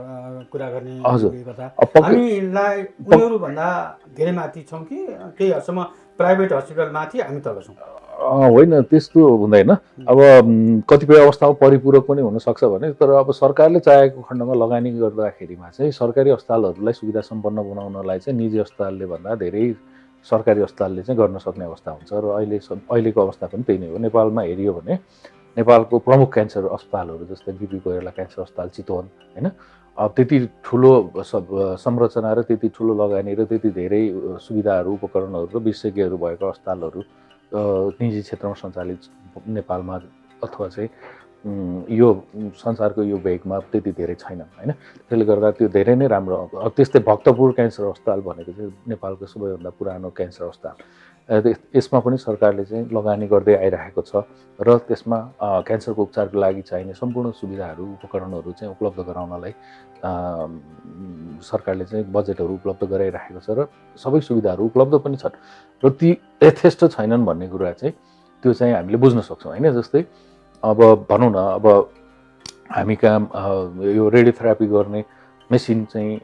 Speaker 1: कुरा गर्ने गर्दा हामीलाई उनीहरूभन्दा धेरै माथि छौँ कि केही हदसम्म प्राइभेट हस्पिटल माथि हामी तल छौँ?
Speaker 2: होइन, त्यस्तो हुँदैन। अब कतिपय अवस्थामा परिपूरक पनि हुनसक्छ भने, तर अब सरकारले चाहेको खण्डमा लगानी गर्दाखेरिमा चाहिँ सरकारी अस्पतालहरूलाई सुविधा सम्पन्न बनाउनलाई चाहिँ निजी अस्पतालले भन्दा धेरै सरकारी अस्पतालले चाहिँ गर्न सक्ने अवस्था हुन्छ। र अहिलेको अवस्था पनि त्यही नै हो। नेपालमा हेरियो भने नेपालको प्रमुख क्यान्सर अस्पतालहरू जस्तै बिपी कोइराला क्यान्सर अस्पताल चितवन होइन, अब त्यति ठुलो संरचना र त्यति ठुलो लगानी र त्यति धेरै सुविधाहरू, उपकरणहरू र विशेषज्ञहरू भएको अस्पतालहरू निजी क्षेत्रमा सञ्चालित नेपालमा अथवा चाहिँ यो संसारको यो भेगमा त्यति धेरै छैन होइन। त्यसले गर्दा त्यो धेरै नै राम्रो। त्यस्तै भक्तपुर क्यान्सर अस्पताल भनेको चाहिँ नेपालको सबैभन्दा पुरानो क्यान्सर अस्पताल, यसमा पनि सरकारले चाहिँ लगानी गर्दै आइरहेको छ र त्यसमा क्यान्सरको उपचारको लागि चाहिने सम्पूर्ण सुविधाहरू, उपकरणहरू चाहिँ उपलब्ध गराउनलाई सरकारले चाहिँ बजेटहरू उपलब्ध गराइरहेको छ र सबै सुविधाहरू उपलब्ध पनि छन् र ती यथेष्ट छैनन् भन्ने कुरा चाहिँ त्यो चाहिँ हामीले बुझ्न सक्छौँ होइन। जस्तै अब भनौँ न, अब हामी कहाँ यो रेडियोथेरापी गर्ने मेसिन चाहिँ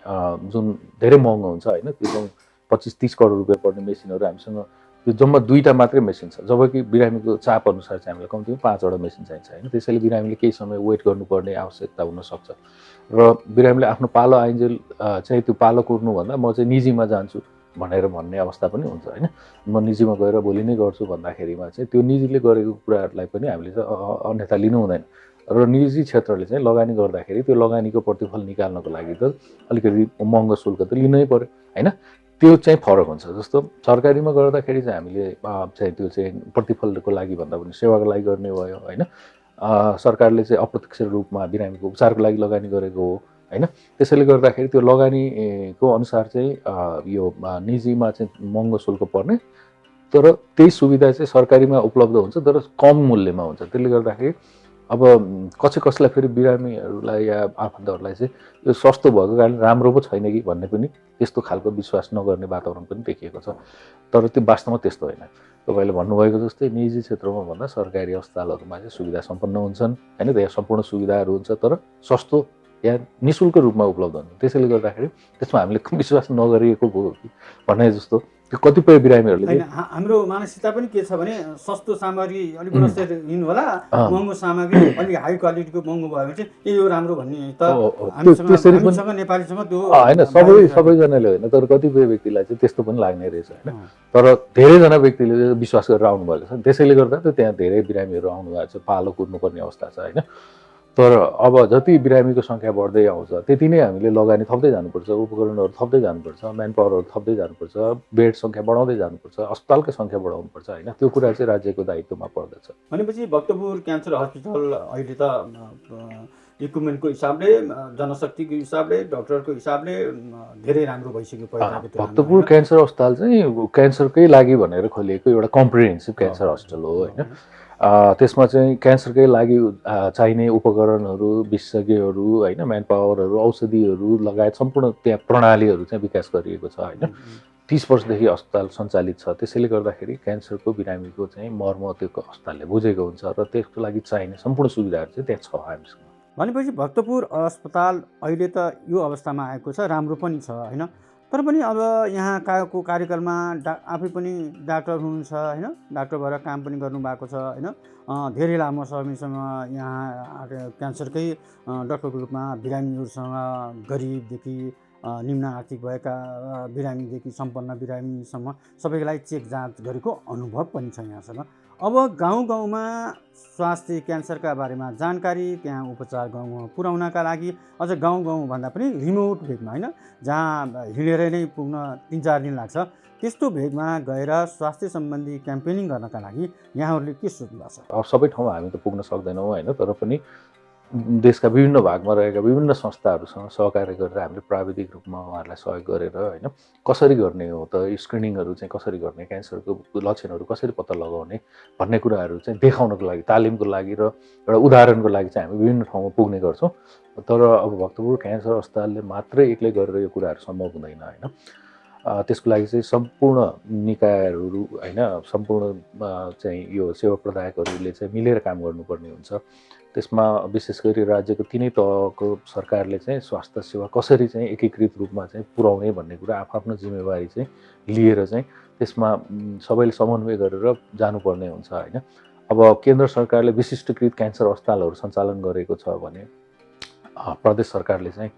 Speaker 2: जुन धेरै महँगो हुन्छ होइन, त्यो चाहिँ 25-30 करोड रुपियाँ पर्ने मेसिनहरू हामीसँग यो जम्मा 2टा मात्रै मेसिन छ, जबकि बिरामीको चाप अनुसार चाहिँ हामीलाई कम्तीमा 5वटा मेसिन चाहिन्छ होइन। त्यसैले बिरामीले केही समय वेट गर्नुपर्ने आवश्यकता हुनसक्छ र बिरामीले आफ्नो पालो आइन्जेल चाहिँ त्यो पालो कुर्नुभन्दा म चाहिँ निजीमा जान्छु भनेर भन्ने अवस्था पनि हुन्छ होइन। म निजीमा गएर भोलि नै गर्छु भन्दाखेरिमा चाहिँ त्यो निजीले गरेको कुराहरूलाई पनि हामीले चाहिँ अन्यथा लिनु हुँदैन र निजी क्षेत्रले चाहिँ लगानी गर्दाखेरि त्यो लगानीको प्रतिफल निकाल्नको लागि त अलिकति महँगो शुल्क त लिनै पर्यो होइन। त्यो चाहिँ फरक हुन्छ। जस्तो सरकारीमा गर्दाखेरि चाहिँ हामीले चाहिँ त्यो चाहिँ प्रतिफलको लागि भन्दा पनि सेवाको लागि गर्ने भयो होइन। सरकारले चाहिँ अप्रत्यक्ष रूपमा बिरामीको उपचारको लागि लगानी गरेको हो होइन। त्यसैले गर्दाखेरि त्यो लगानीको अनुसार चाहिँ यो निजीमा चाहिँ महँगो शुल्क पर्ने, तर त्यही सुविधा चाहिँ सरकारीमा उपलब्ध हुन्छ तर कम मूल्यमा हुन्छ। त्यसले गर्दाखेरि अब कसैलाई फेरि बिरामीहरूलाई या आफन्तहरूलाई चाहिँ यो सस्तो भएको कारण राम्रो पो छैन कि भन्ने पनि त्यस्तो खालको विश्वास नगर्ने वातावरण पनि देखिएको छ। तर त्यो वास्तवमा त्यस्तो होइन। तपाईँले भन्नुभएको जस्तै निजी क्षेत्रमा भन्दा सरकारी अस्पतालहरूमा चाहिँ सुविधा सम्पन्न हुन्छन् होइन, त्यहाँ सम्पूर्ण सुविधाहरू हुन्छ, तर सस्तो या निःशुल्क रूपमा उपलब्ध हुन्छ। त्यसैले गर्दाखेरि त्यसमा हामीले विश्वास नगरिएको हो कि भने जस्तो त्यो कतिपय बिरामीहरूले
Speaker 1: हाम्रो मानसिकता पनि के छ भने सस्तो सामग्री अलिक गुणस्तर लिनु होला, महँगो सामग्री अलिक हाई क्वालिटीको महँगो भयो भने चाहिँ यो राम्रो भन्ने त हामीसँग नेपालीसँग त्यो
Speaker 2: होइन, सबैजनाले होइन, तर कतिपय व्यक्तिलाई चाहिँ त्यस्तो पनि लाग्ने रहेछ होइन। तर धेरैजना व्यक्तिले विश्वास गरेर आउनुभएको छ, त्यसैले गर्दा त त्यहाँ धेरै बिरामीहरू आउनुभएको छ, पालो कुर्नुपर्ने अवस्था छ होइन। तर अब जति बिरामीको सङ्ख्या बढ्दै आउँछ त्यति नै हामीले लगानी थप्दै जानुपर्छ, उपकरणहरू थप्दै जानुपर्छ, म्यान पावरहरू थप्दै जानुपर्छ, बेड सङ्ख्या बढाउँदै जानुपर्छ, अस्पतालको सङ्ख्या बढाउनुपर्छ होइन। त्यो कुरा चाहिँ राज्यको दायित्वमा पर्दछ।
Speaker 1: भनेपछि भक्तपुर क्यान्सर हस्पिटल अहिले त इक्विपमेन्टको हिसाबले, जनशक्तिको हिसाबले, डक्टरको हिसाबले धेरै राम्रो भइसक्यो।
Speaker 2: भक्तपुर क्यान्सर अस्पताल चाहिँ क्यान्सरकै लागि भनेर खोलिएको एउटा कम्प्रिहेन्सिभ क्यान्सर हस्पिटल हो होइन। त्यसमा चाहिँ क्यान्सरकै लागि चाहिने उपकरणहरू, विशेषज्ञहरू होइन, म्यान पावरहरू, औषधिहरू लगायत सम्पूर्ण त्यहाँ प्रणालीहरू चाहिँ विकास गरिएको छ होइन। 30 वर्षदेखि अस्पताल सञ्चालित छ। त्यसैले गर्दाखेरि क्यान्सरको बिरामीको चाहिँ मर्म त्यो अस्पतालले बुझेको हुन्छ र त्यसको लागि चाहिने सम्पूर्ण सुविधाहरू चाहिँ त्यहाँ छ हामीसँग।
Speaker 1: भनेपछि भक्तपुर अस्पताल अहिले त यो अवस्थामा आएको छ, राम्रो पनि छ होइन। तर पनि अब यहाँको कार्यकालमा आफै पनि डाक्टर हुनुहुन्छ होइन, डाक्टर भएर काम पनि गर्नुभएको छ होइन। धेरै लामो समयसम्म यहाँ क्यान्सरकै डाक्टरको रूपमा बिरामीहरूसँग गरिबदेखि निम्न आर्थिक भएका बिरामीदेखि सम्पन्न बिरामीसम्म सबैलाई चेक जाँच गरेको अनुभव पनि छ यहाँसँग। अब गाउँ-गाउँमा स्वास्थ्य क्यान्सरका बारेमा जानकारी, त्यहाँ उपचार गाउँमा पुर्याउनका लागि अझ गाउँ-गाउँ भन्दा पनि रिमोट भेगमा होइन, जहाँ हिँडेर नै पुग्न 3-4 दिन लाग्छ, त्यस्तो भेगमा गएर स्वास्थ्य सम्बन्धी क्याम्पेनिङ गर्नका लागि यहाँहरूले के सोच्नु भएको छ?
Speaker 2: अब सबै ठाउँमा हामी त पुग्न सक्दैनौँ होइन, तर पनि देशका विभिन्न भागमा रहेका विभिन्न संस्थाहरूसँग सहकार्य गरेर हामीले प्राविधिक रूपमा उहाँहरूलाई सहयोग गरेर होइन कसरी गर्ने हो त, स्क्रिनिङहरू चाहिँ कसरी गर्ने, क्यान्सरको लक्षणहरू कसरी पत्ता लगाउने भन्ने कुराहरू चाहिँ देखाउनको लागि, तालिमको लागि र एउटा उदाहरणको लागि चाहिँ हामी विभिन्न ठाउँमा पुग्ने गर्छौँ। तर अब भक्तपुर क्यान्सर अस्पतालले मात्रै एक्लै गरेर यो कुराहरू सम्भव हुँदैन होइन। त्यसको लागि चाहिँ सम्पूर्ण निकायहरू होइन, सम्पूर्ण चाहिँ यो सेवा प्रदायकहरूले चाहिँ मिलेर काम गर्नुपर्ने हुन्छ। त्यसमा विशेष गरी राज्यको तिनै तहको सरकारले चाहिँ स्वास्थ्य सेवा कसरी चाहिँ एकीकृत रूपमा चाहिँ पुर्याउने भन्ने कुरा आफ्नो जिम्मेवारी चाहिँ लिएर चाहिँ त्यसमा सबैले समन्वय गरेर जानुपर्ने हुन्छ होइन। अब केन्द्र सरकारले विशिष्टकृत क्यान्सर अस्पतालहरू सञ्चालन गरेको छ भने प्रदेश सरकारले चाहिँ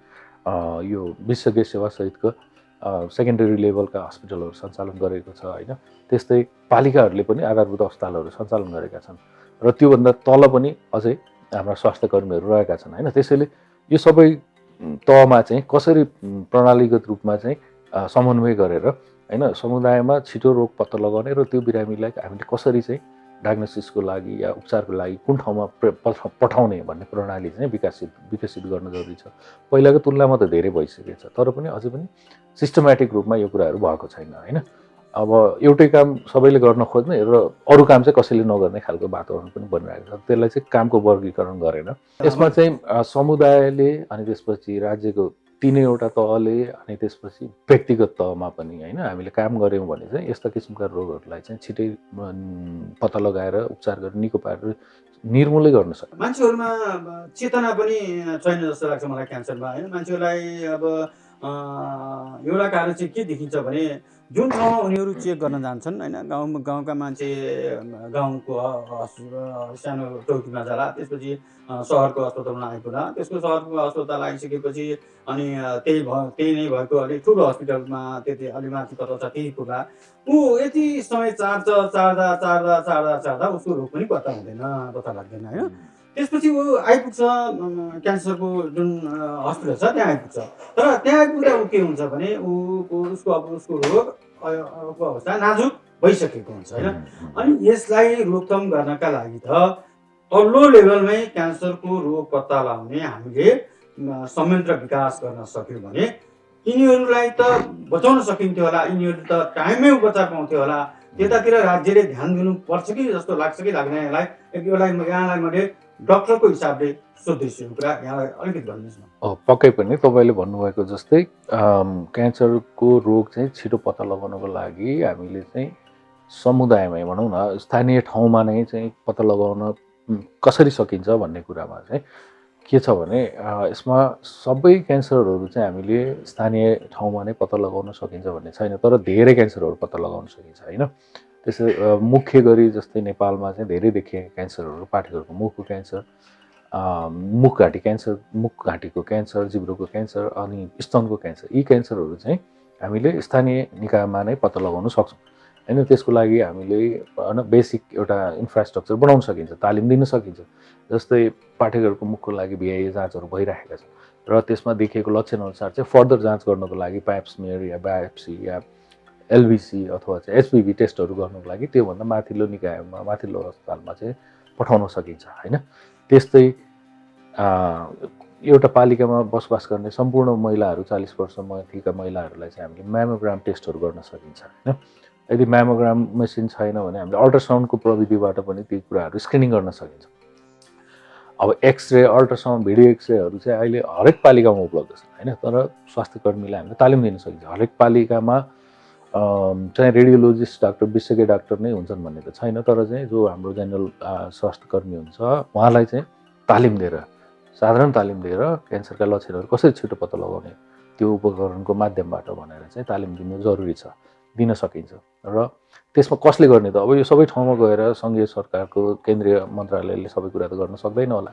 Speaker 2: यो विशेषज्ञ सेवा सहितको सेकेन्डरी लेभलका हस्पिटलहरू सञ्चालन गरेको छ होइन। त्यस्तै पालिकाहरूले पनि आधारभूत अस्पतालहरू सञ्चालन गरेका छन् र त्योभन्दा तल पनि अझै हाम्रा स्वास्थ्य कर्मीहरू रहेका छन् होइन। त्यसैले यो सबै तहमा चाहिँ कसरी प्रणालीगत रूपमा चाहिँ समन्वय गरेर होइन समुदायमा छिटो रोग पत्ता लगाउने र त्यो बिरामीलाई हामीले कसरी चाहिँ डायग्नोसिसको लागि या उपचारको लागि कुन ठाउँमा पठाउने भन्ने प्रणाली चाहिँ विकसित गर्न जरुरी छ। पहिलाको तुलनामा त धेरै भइसकेको छ, तर पनि अझै पनि सिस्टमेटिक रूपमा यो कुराहरू भएको छैन होइन। अब एउटै काम सबैले गर्न खोज्ने र अरू काम चाहिँ कसैले नगर्ने खालको वातावरण पनि बनिरहेको छ। त्यसलाई चाहिँ कामको वर्गीकरण गरेन। यसमा चाहिँ समुदायले अनि त्यसपछि राज्यको तीनैवटा तहले अनि त्यसपछि व्यक्तिगत तहमा पनि होइन हामीले काम गऱ्यौँ भने चाहिँ यस्ता किसिमका रोगहरूलाई चाहिँ छिटै पत्ता लगाएर उपचार गरेर निको पारेर निर्मूलै गर्न सक्छ।
Speaker 1: मान्छेहरूमा चेतना पनि छैन जस्तो लाग्छ मलाई क्यान्सरमा होइन। मान्छेहरूलाई अब एउटा कारण चाहिँ के देखिन्छ भने जुन ठाउँमा उनीहरू चेक गर्न जान्छन् होइन, गाउँका मान्छे गाउँको सानो टोकीमा जाला, त्यसपछि सहरको अस्पतालमा आइपुग्ला, त्यसको सहरको अस्पताल आइसकेपछि अनि त्यही नै भएको अलिक ठुलो हस्पिटलमा त्यति अलि माथि कता छ त्यही पुग्ला। ऊ यति समय चार्दा उसको रोग पनि पत्ता लाग्दैन होइन। त्यसपछि ऊ आइपुग्छ क्यान्सरको जुन हस्पिटल छ त्यहाँ आइपुग्छ। तर त्यहाँ आइपुग्दा ऊ के हुन्छ भने उसको रोगको अवस्था नाजुक भइसकेको हुन्छ होइन। अनि यसलाई रोकथाम गर्नका लागि त तल्लो लेभलमै क्यान्सरको रोग पत्ता लगाउने हामीले संयन्त्र विकास गर्न सक्यौँ भने यिनीहरूलाई त बचाउन सकिन्थ्यो होला, यिनीहरू त टाइममै उपचार पाउँथ्यो होला। त्यतातिर राज्यले ध्यान दिनुपर्छ कि जस्तो लाग्छ कि लाग्दैन। यहाँलाई मैले डाक्टरको हिसाबले सोध्दैछु यो कुरा, यहाँलाई अलिकति भनिदिनुहोस् न।
Speaker 2: पक्कै पनि तपाईँले भन्नुभएको जस्तै क्यान्सरको रोग चाहिँ छिटो पत्ता लगाउनको लागि हामीले चाहिँ समुदायमै भनौँ न स्थानीय ठाउँमा नै चाहिँ पत्ता लगाउन कसरी सकिन्छ भन्ने कुरामा चाहिँ के छ भने यसमा सबै क्यान्सरहरू चाहिँ हामीले स्थानीय ठाउँमा नै पत्ता लगाउन सकिन्छ भन्ने छैन, तर धेरै क्यान्सरहरू पत्ता लगाउन सकिन्छ होइन। त्यसै मुख्य गरी जस्तै नेपालमा चाहिँ धेरै देखिएका क्यान्सरहरू पाठेघरको मुखको क्यान्सर, मुखघाँटी क्यान्सर, मुखघाँटीको क्यान्सर, जिब्रोको क्यान्सर अनि स्तनको क्यान्सर, यी क्यान्सरहरू चाहिँ हामीले स्थानीय निकायमा नै पत्ता लगाउन सक्छौँ होइन। त्यसको लागि हामीले होइन बेसिक एउटा इन्फ्रास्ट्रक्चर बनाउन सकिन्छ, तालिम दिन सकिन्छ। जस्तै पाठेघरको मुखको लागि भिआइए जाँचहरू भइरहेका छन् र त्यसमा देखिएको लक्षणअनुसार चाहिँ फर्दर जाँच गर्नको लागि प्याप्समियर या बायोप्सी या एलबिसी अथवा चाहिँ एचपिभी टेस्टहरू गर्नुको लागि त्योभन्दा माथिल्लो निकायमा माथिल्लो अस्पतालमा चाहिँ पठाउन सकिन्छ होइन। त्यस्तै एउटा पालिकामा बसोबास गर्ने सम्पूर्ण महिलाहरू 40 वर्ष माथिका महिलाहरूलाई चाहिँ हामीले म्यामोग्राम टेस्टहरू गर्न सकिन्छ होइन। यदि म्यामोग्राम मेसिन छैन भने हामीले अल्ट्रासाउन्डको प्रविधिबाट पनि ती कुराहरू स्क्रिनिङ गर्न सकिन्छ। अब एक्सरे, अल्ट्रासाउन्ड, भिडियो एक्सरेहरू चाहिँ अहिले हरेक पालिकामा उपलब्ध छन् होइन, तर स्वास्थ्यकर्मीलाई हामीले तालिम दिन सकिन्छ। हरेक पालिकामा चाहिँ रेडियोलोजिस्ट डाक्टर, विशेषज्ञ डाक्टर नै हुन्छन् भन्ने त छैन, तर चाहिँ जो हाम्रो जेनरल स्वास्थ्यकर्मी हुन्छ उहाँलाई चाहिँ तालिम दिएर, साधारण तालिम दिएर क्यान्सरका लक्षणहरू कसरी छिटो पत्ता लगाउने त्यो उपकरणको माध्यमबाट भनेर चाहिँ तालिम दिनु जरुरी छ, दिन सकिन्छ। र त्यसमा कसले गर्ने त? अब यो सबै ठाउँमा गएर सङ्घीय सरकारको केन्द्रीय मन्त्रालयले सबै कुरा त गर्न सक्दैन होला।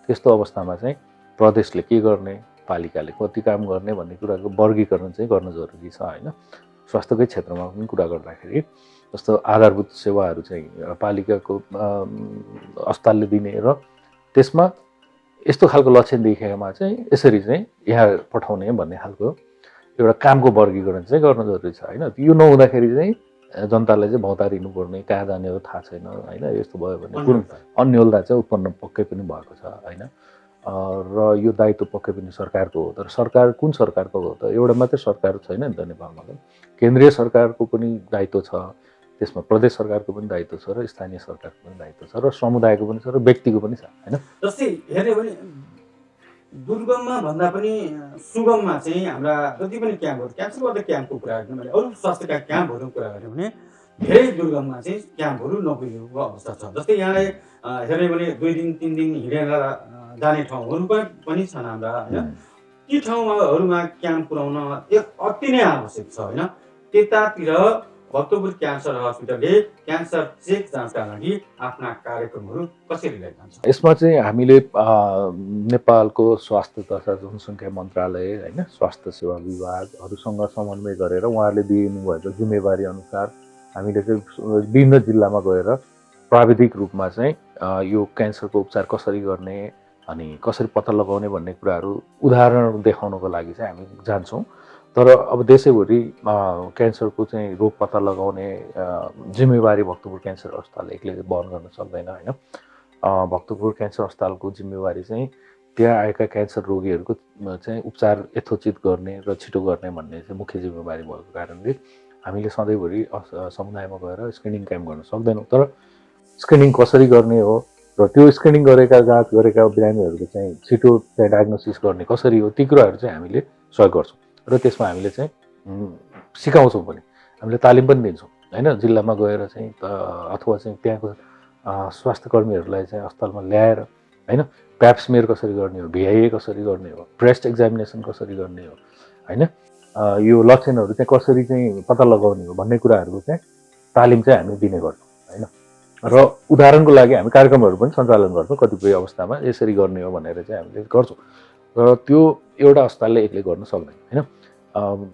Speaker 2: त्यस्तो अवस्थामा चाहिँ प्रदेशले के गर्ने, पालिकाले कति काम गर्ने भन्ने कुराको वर्गीकरण चाहिँ गर्न जरुरी छ होइन। स्वास्थ्यकै क्षेत्रमा पनि कुरा गर्दाखेरि जस्तो आधारभूत सेवाहरू चाहिँ पालिकाको अस्पतालले दिने र त्यसमा यस्तो खालको लक्षण देखेकोमा चाहिँ यसरी चाहिँ यहाँ पठाउने भन्ने खालको एउटा कामको वर्गीकरण चाहिँ गर्न जरुरी छ होइन। यो नहुँदाखेरि चाहिँ जनतालाई चाहिँ भौतारिनु पर्ने, कहाँ जाने हो थाहा छैन होइन। यस्तो भयो भने कुन अन्योलता चाहिँ उत्पन्न पक्कै पनि भएको छ होइन। र यो दायित्व पक्कै पनि सरकारको हो, तर सरकार कुन सरकारको हो त? एउटा मात्रै सरकार छैन नि त नेपालमा। केन्द्रीय सरकारको पनि दायित्व छ, त्यसमा प्रदेश सरकारको पनि दायित्व छ र स्थानीय सरकारको पनि दायित्व छ र समुदायको पनि छ र व्यक्तिको पनि छ होइन।
Speaker 1: जस्तै हेर्ने भने दुर्गममा भन्दा पनि सुगममा चाहिँ हाम्रा जति पनि क्याम्पहरू, क्यान्सरबाट क्याम्पको कुरा गर्ने भने अरू स्वास्थ्यका क्याम्पहरूको कुरा गर्ने भने धेरै दुर्गममा चाहिँ क्याम्पहरू नपुगेको अवस्था छ। जस्तै यहाँलाई हेर्ने भने 2 दिन 3 दिन हिँडेर जाने ठाउँहरू पनि छन् हाम्रा होइन। ती ठाउँहरूमा क्याम्प पुर्याउन अति नै आवश्यक छ होइन। त्यतातिर भक्तपुर क्यान्सर हस्पिटलले क्यान्सर चेक जाँचका लागि आफ्ना कार्यक्रमहरू कसरी लिएर जान्छ?
Speaker 2: यसमा चाहिँ हामीले नेपालको स्वास्थ्य तथा जनसङ्ख्या मन्त्रालय होइन, स्वास्थ्य सेवा विभागहरूसँग समन्वय गरेर उहाँहरूले दिनुभएको जिम्मेवारी अनुसार हामीले चाहिँ विभिन्न जिल्लामा गएर प्राविधिक रूपमा चाहिँ यो क्यान्सरको उपचार कसरी गर्ने अनि कसरी पत्ता लगाउने भन्ने कुराहरू उदाहरण देखाउनको लागि चाहिँ हामी जान्छौँ। तर अब देशैभरि क्यान्सरको चाहिँ रोग पत्ता लगाउने जिम्मेवारी भक्तपुर क्यान्सर अस्पताल एक्लै वहन गर्न सक्दैन होइन। भक्तपुर क्यान्सर अस्पतालको जिम्मेवारी चाहिँ त्यहाँ आएका क्यान्सर रोगीहरूको चाहिँ उपचार यथोचित गर्ने र छिटो गर्ने भन्ने चाहिँ मुख्य जिम्मेवारी भएको कारणले हामीले सधैँभरि समुदायमा गएर स्क्रिनिङ क्याम्प गर्न सक्दैनौँ। तर स्क्रिनिङ कसरी गर्ने हो र त्यो स्क्रिनिङ गरेका जाँच गरेका बिरामीहरूको चाहिँ छिटो चाहिँ डायग्नोसिस गर्ने कसरी हो, ती कुराहरू चाहिँ हामीले सहयोग गर्छौँ र त्यसमा हामीले चाहिँ सिकाउँछौँ पनि, हामीले तालिम पनि दिन्छौँ होइन। जिल्लामा गएर चाहिँ अथवा चाहिँ त्यहाँको स्वास्थ्यकर्मीहरूलाई चाहिँ अस्पतालमा ल्याएर होइन प्याप्समेयर कसरी गर्ने हो, भिआइए कसरी गर्ने हो, ब्रेस्ट एक्जामिनेसन कसरी गर्ने हो होइन, यो लक्षणहरू चाहिँ कसरी चाहिँ पत्ता लगाउने हो भन्ने कुराहरूको चाहिँ तालिम चाहिँ हामी दिने गर्छौँ होइन। र उदाहरणको लागि हामी कार्यक्रमहरू पनि सञ्चालन गर्छौँ, कतिपय अवस्थामा यसरी गर्ने हो भनेर चाहिँ हामीले गर्छौँ। र त्यो एउटा अस्पतालले एक्लै गर्न सक्दैन होइन।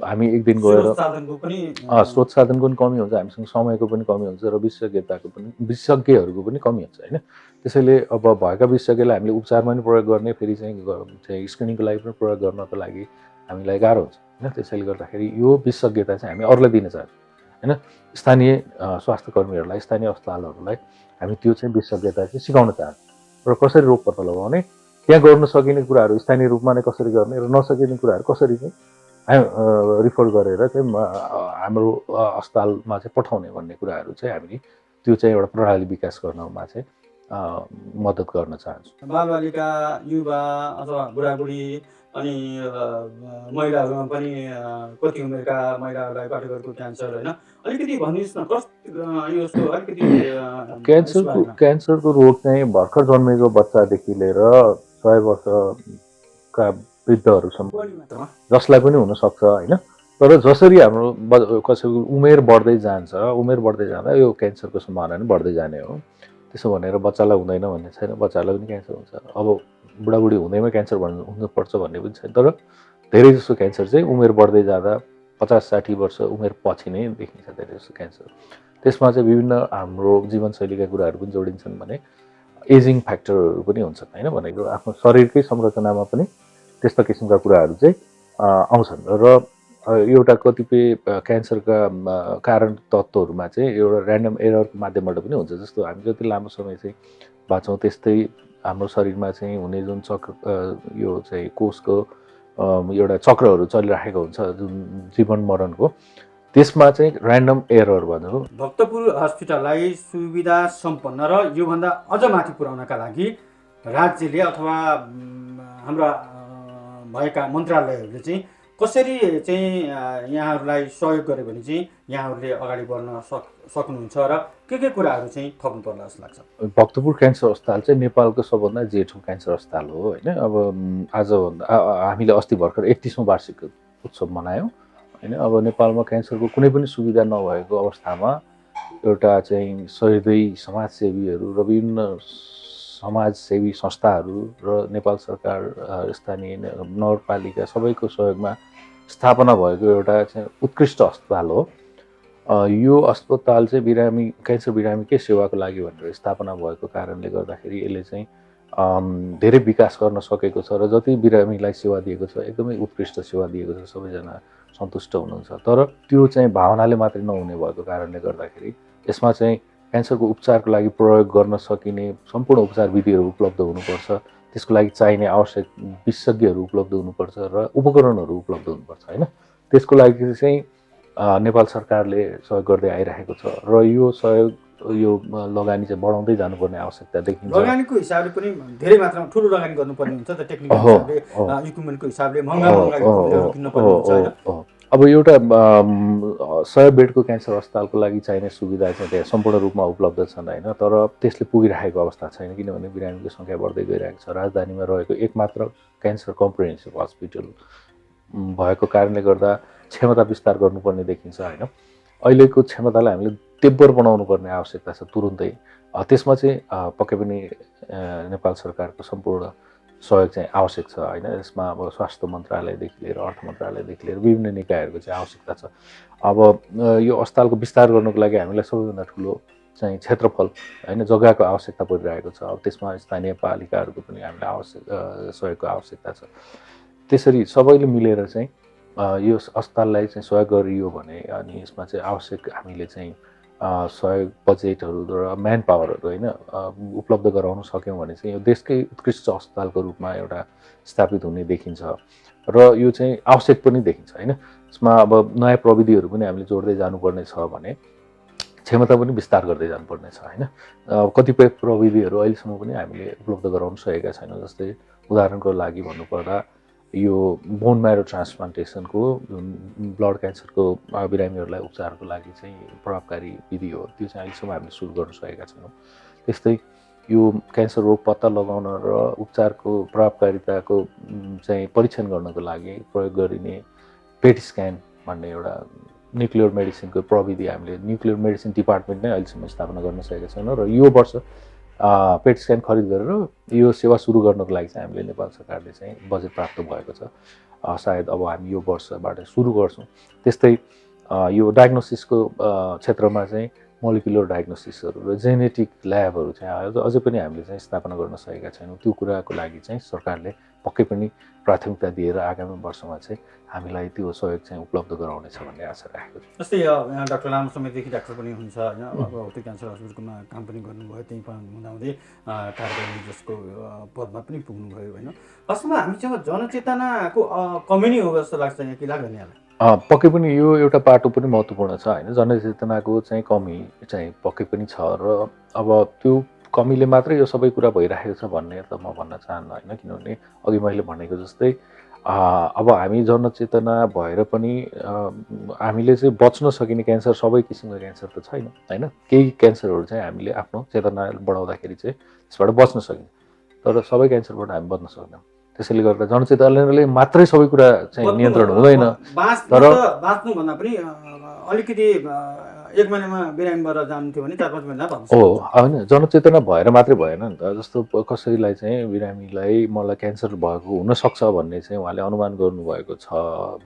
Speaker 2: हामी एक दिन गएर स्रोत साधनको पनि कमी हुन्छ, हामीसँग समयको पनि कमी हुन्छ र विशेषज्ञहरूको पनि कमी हुन्छ होइन। त्यसैले अब भएका विशेषज्ञलाई हामीले उपचारमा पनि प्रयोग गर्ने, फेरि चाहिँ स्क्रिनिङको लागि पनि प्रयोग गर्नको लागि हामीलाई गाह्रो हुन्छ होइन। त्यसैले गर्दाखेरि यो विशेषज्ञता चाहिँ हामी अरूलाई दिन चाहन्छौँ होइन। स्थानीय स्वास्थ्यकर्मीहरूलाई, स्थानीय अस्पतालहरूलाई हामी त्यो चाहिँ विशेषज्ञता चाहिँ सिकाउन चाहन्छौँ र कसरी रोग पत्ता लगाउने, त्यहाँ गर्न सकिने कुराहरू स्थानीय रूपमा नै कसरी गर्ने र नसकिने कुराहरू कसरी चाहिँ रिफर गरेर चाहिँ हाम्रो अस्पतालमा चाहिँ पठाउने भन्ने कुराहरू चाहिँ हामीले त्यो चाहिँ एउटा प्रणाली विकास गर्नमा चाहिँ मद्दत गर्न चाहन्छु।
Speaker 1: बालबालिका, युवा अथवा बुढाबुढी अनि महिलाहरूमा पनि कति उमेरका महिलाहरूलाई पाठेघरको क्यान्सर होइन, अलिकति भनिदिनुहोस् न यसको अलिकति यसको बारेमा।
Speaker 2: क्यान्सरको रोग चाहिँ भर्खर जन्मेको बच्चादेखि लिएर 100 वर्षका वृद्धहरूसम्म जसलाई पनि हुनसक्छ होइन। तर जसरी हाम्रो कसैको उमेर बढ्दै जान्छ, उमेर बढ्दै जाँदा यो क्यान्सरको सम्भावना पनि बढ्दै जाने हो। त्यसो भनेर बच्चालाई हुँदैन भन्ने छैन, बच्चालाई पनि क्यान्सर हुन्छ। अब बुढाबुढी हुँदैमा क्यान्सर हुनुपर्छ भन्ने पनि छैन। तर धेरै जसो क्यान्सर चाहिँ उमेर बढ्दै जाँदा 50-60 वर्ष उमेर पछि नै देखिन्छ धेरै जसो क्यान्सर। त्यसमा चाहिँ विभिन्न हाम्रो जीवनशैलीका कुराहरू पनि जोडिन्छन् भने एजिङ फ्याक्टरहरू पनि हुन्छन् होइन। भनेको आफ्नो शरीरकै संरचनामा पनि त्यस्ता किसिमका कुराहरू चाहिँ आउँछन्। र एउटा कतिपय क्यान्सरका कारण तत्त्वहरूमा चाहिँ एउटा ऱ्यान्डम एररको माध्यमबाट पनि हुन्छ। जस्तो हामी जति लामो समय चाहिँ बाँच्छौँ त्यस्तै हाम्रो शरीरमा चाहिँ हुने जुन चक्र यो चाहिँ कोषको एउटा चक्रहरू चलिराखेको हुन्छ जुन जीवन मरणको, त्यसमा चाहिँ ऱ्यान्डम एरर भनेको।
Speaker 1: भक्तपुर हस्पिटललाई सुविधा सम्पन्न र योभन्दा अझ माथि पुर्याउनका लागि राज्यले अथवा हाम्रा भएका मन्त्रालयहरूले चाहिँ कसरी चाहिँ यहाँहरूलाई सहयोग गऱ्यो भने चाहिँ यहाँहरूले अगाडि बढ्न सक्नुहुन्छ र के कुराहरू चाहिँ थप्नु पर्ला जस्तो लाग्छ?
Speaker 2: भक्तपुर क्यान्सर अस्पताल चाहिँ नेपालको सबभन्दा जेठो क्यान्सर अस्पताल हो होइन। अब हामीले अस्ति भर्खर 31औं वार्षिक उत्सव मनायौँ होइन। अब नेपालमा क्यान्सरको कुनै पनि सुविधा नभएको अवस्थामा एउटा चाहिँ सहृदय समाजसेवीहरू र विभिन्न समाजसेवी संस्थाहरू र नेपाल सरकार, स्थानीय नगरपालिका सबैको सहयोगमा स्थापना भएको एउटा चाहिँ उत्कृष्ट अस्पताल हो। यो अस्पताल चाहिँ क्यान्सर बिरामीकै सेवाको लागि भनेर स्थापना भएको कारणले गर्दाखेरि यसले चाहिँ धेरै विकास गर्न सकेको छ र जति बिरामीलाई सेवा दिएको छ एकदमै उत्कृष्ट सेवा दिएको छ, सबैजना सन्तुष्ट हुनुहुन्छ। तर त्यो चाहिँ भावनाले मात्रै नहुने भएको कारणले गर्दाखेरि यसमा चाहिँ क्यान्सरको उपचारको लागि प्रयोग गर्न सकिने सम्पूर्ण उपचार विधिहरू उपलब्ध हुनुपर्छ। त्यसको लागि चाहिने आवश्यक विशेषज्ञहरू उपलब्ध हुनुपर्छ र उपकरणहरू उपलब्ध हुनुपर्छ होइन। त्यसको लागि चाहिँ नेपाल सरकारले सहयोग गर्दै आइरहेको छ र यो सहयोग यो लगानी चाहिँ बढाउँदै जानुपर्ने आवश्यकता देखिन्छ।
Speaker 1: लगानीको हिसाबले पनि धेरै मात्रामा ठुलो लगानी गर्नुपर्ने हुन्छ त, टेक्निकल हिसाबले, इक्विपमेन्टको हिसाबले महँगा इक्विपमेन्टहरू किन्नुपर्ने हुन्छ होइन।
Speaker 2: अब एउटा 100 बेडको क्यान्सर अस्पतालको लागि चाहिने सुविधा चाहिँ त्यहाँ सम्पूर्ण रूपमा उपलब्ध छन् होइन। तर त्यसले पुगिरहेको अवस्था छैन किनभने बिरामीको सङ्ख्या बढ्दै गइरहेको छ। राजधानीमा रहेको एकमात्र क्यान्सर कम्प्रिहेन्सिभ हस्पिटल भएको कारणले गर्दा क्षमता विस्तार गर्नुपर्ने देखिन्छ होइन। अहिलेको क्षमतालाई हामीले तीव्र बनाउनु पर्ने आवश्यकता छ तुरुन्तै। त्यसमा चाहिँ पक्कै पनि नेपाल सरकारको सम्पूर्ण सहयोग चाहिँ आवश्यक छ होइन। यसमा अब स्वास्थ्य मन्त्रालयदेखि लिएर अर्थ मन्त्रालयदेखि लिएर विभिन्न निकायहरूको चाहिँ आवश्यकता छ। अब यो अस्पतालको विस्तार गर्नुको लागि हामीलाई सबैभन्दा ठुलो चाहिँ क्षेत्रफल होइन, जग्गाको आवश्यकता परिरहेको छ। अब त्यसमा स्थानीय पालिकाहरूको पनि हामीलाई सहयोगको आवश्यकता छ। त्यसरी सबैले मिलेर चाहिँ यो अस्पताललाई चाहिँ सहयोग गरियो भने अनि यसमा चाहिँ आवश्यक हामीले चाहिँ सहयोग बजेटहरू र म्यान पावरहरू होइन उपलब्ध गराउन सक्यौँ भने चाहिँ यो देशकै उत्कृष्ट अस्पतालको रूपमा एउटा स्थापित हुने देखिन्छ र यो चाहिँ आवश्यक पनि देखिन्छ होइन। यसमा अब नयाँ प्रविधिहरू पनि हामीले जोड्दै जानुपर्ने छ भने क्षमता पनि विस्तार गर्दै जानुपर्ने छ होइन। कतिपय प्रविधिहरू अहिलेसम्म पनि हामीले उपलब्ध गराउन सकेका छैनौँ। जस्तै उदाहरणको लागि भन्नुपर्दा यो बोन म्यारो ट्रान्सप्लान्टेसनको जुन ब्लड क्यान्सरको बिरामीहरूलाई उपचारको लागि चाहिँ प्रभावकारी विधि हो, त्यो चाहिँ अहिलेसम्म हामीले सुरु गर्न सकेका छैनौँ। त्यस्तै यो क्यान्सर रोग पत्ता लगाउन र उपचारको प्रभावकारिताको चाहिँ परीक्षण गर्नको लागि प्रयोग गरिने पेट स्क्यान भन्ने एउटा न्युक्लियर मेडिसिनको प्रविधि हामीले न्युक्लियर मेडिसिन डिपार्टमेन्ट नै अहिलेसम्म स्थापना गर्न सकेका छैनौँ र यो वर्ष पेट स्क्यान खरिद गरेर यो सेवा सुरु गर्नको लागि चाहिँ हामीले नेपाल सरकारले चाहिँ बजेट प्राप्त भएको छ। सायद अब हामी यो वर्षबाट सुरु गर्छौँ। त्यस्तै यो डायग्नोसिसको क्षेत्रमा चाहिँ मोलिकुलर डायग्नोसिसहरू र जेनेटिक ल्याबहरू चाहिँ अझै पनि हामीले चाहिँ स्थापना गर्न सकेका छैनौँ। त्यो कुराको लागि चाहिँ सरकारले पक्कै पनि प्राथमिकता दिएर आगामी वर्षमा चाहिँ हामीलाई त्यो सहयोग चाहिँ उपलब्ध गराउनेछ भन्ने आशा राखेको छु।
Speaker 1: जस्तै यहाँ डाक्टर लामो समयदेखि डाक्टर पनि हुनुहुन्छ होइन, अब त्यो क्यान्सर हस्पिटलमा काम पनि गर्नुभयो, त्यहीँ हुँदाहुँदै कार्यक्रम जसको पदमा पनि पुग्नुभयो होइन। वास्तवमा हामीसँग जनचेतनाको कमी नै हो जस्तो लाग्छ यहाँ कि लाग्दैन यहाँलाई?
Speaker 2: पक्कै पनि यो एउटा पाटो पनि महत्त्वपूर्ण छ होइन। जनचेतनाको चाहिँ कमी चाहिँ पक्कै पनि छ र अब त्यो कमीले मात्रै यो सबै कुरा भइरहेको छ भन्ने त म भन्न चाहन्न होइन। किनभने अघि मैले भनेको जस्तै अब हामी जनचेतना भएर पनि हामीले चाहिँ बच्न सकिने क्यान्सर सबै किसिमको क्यान्सर त छैन होइन। केही क्यान्सरहरू चाहिँ हामीले आफ्नो चेतना बढाउँदाखेरि चाहिँ त्यसबाट बच्न सकिन्छ, तर सबै क्यान्सरबाट हामी बच्न सक्दैनौँ। त्यसैले गर्दा जनचेतनाले मात्रै सबै कुरा चाहिँ नियन्त्रण हुँदैन। तर
Speaker 1: बाँच्नु भन्दा पनि अलिकति 1 महिनामा बिरामीबाट जान्थ्यो भने 4-5 महिना भन्छ
Speaker 2: हो होइन, जनचेतना भएर मात्रै भएन नि त। जस्तो कसैलाई चाहिँ बिरामीलाई मलाई क्यान्सर भएको हुनसक्छ भन्ने चाहिँ उहाँले अनुमान गर्नुभएको छ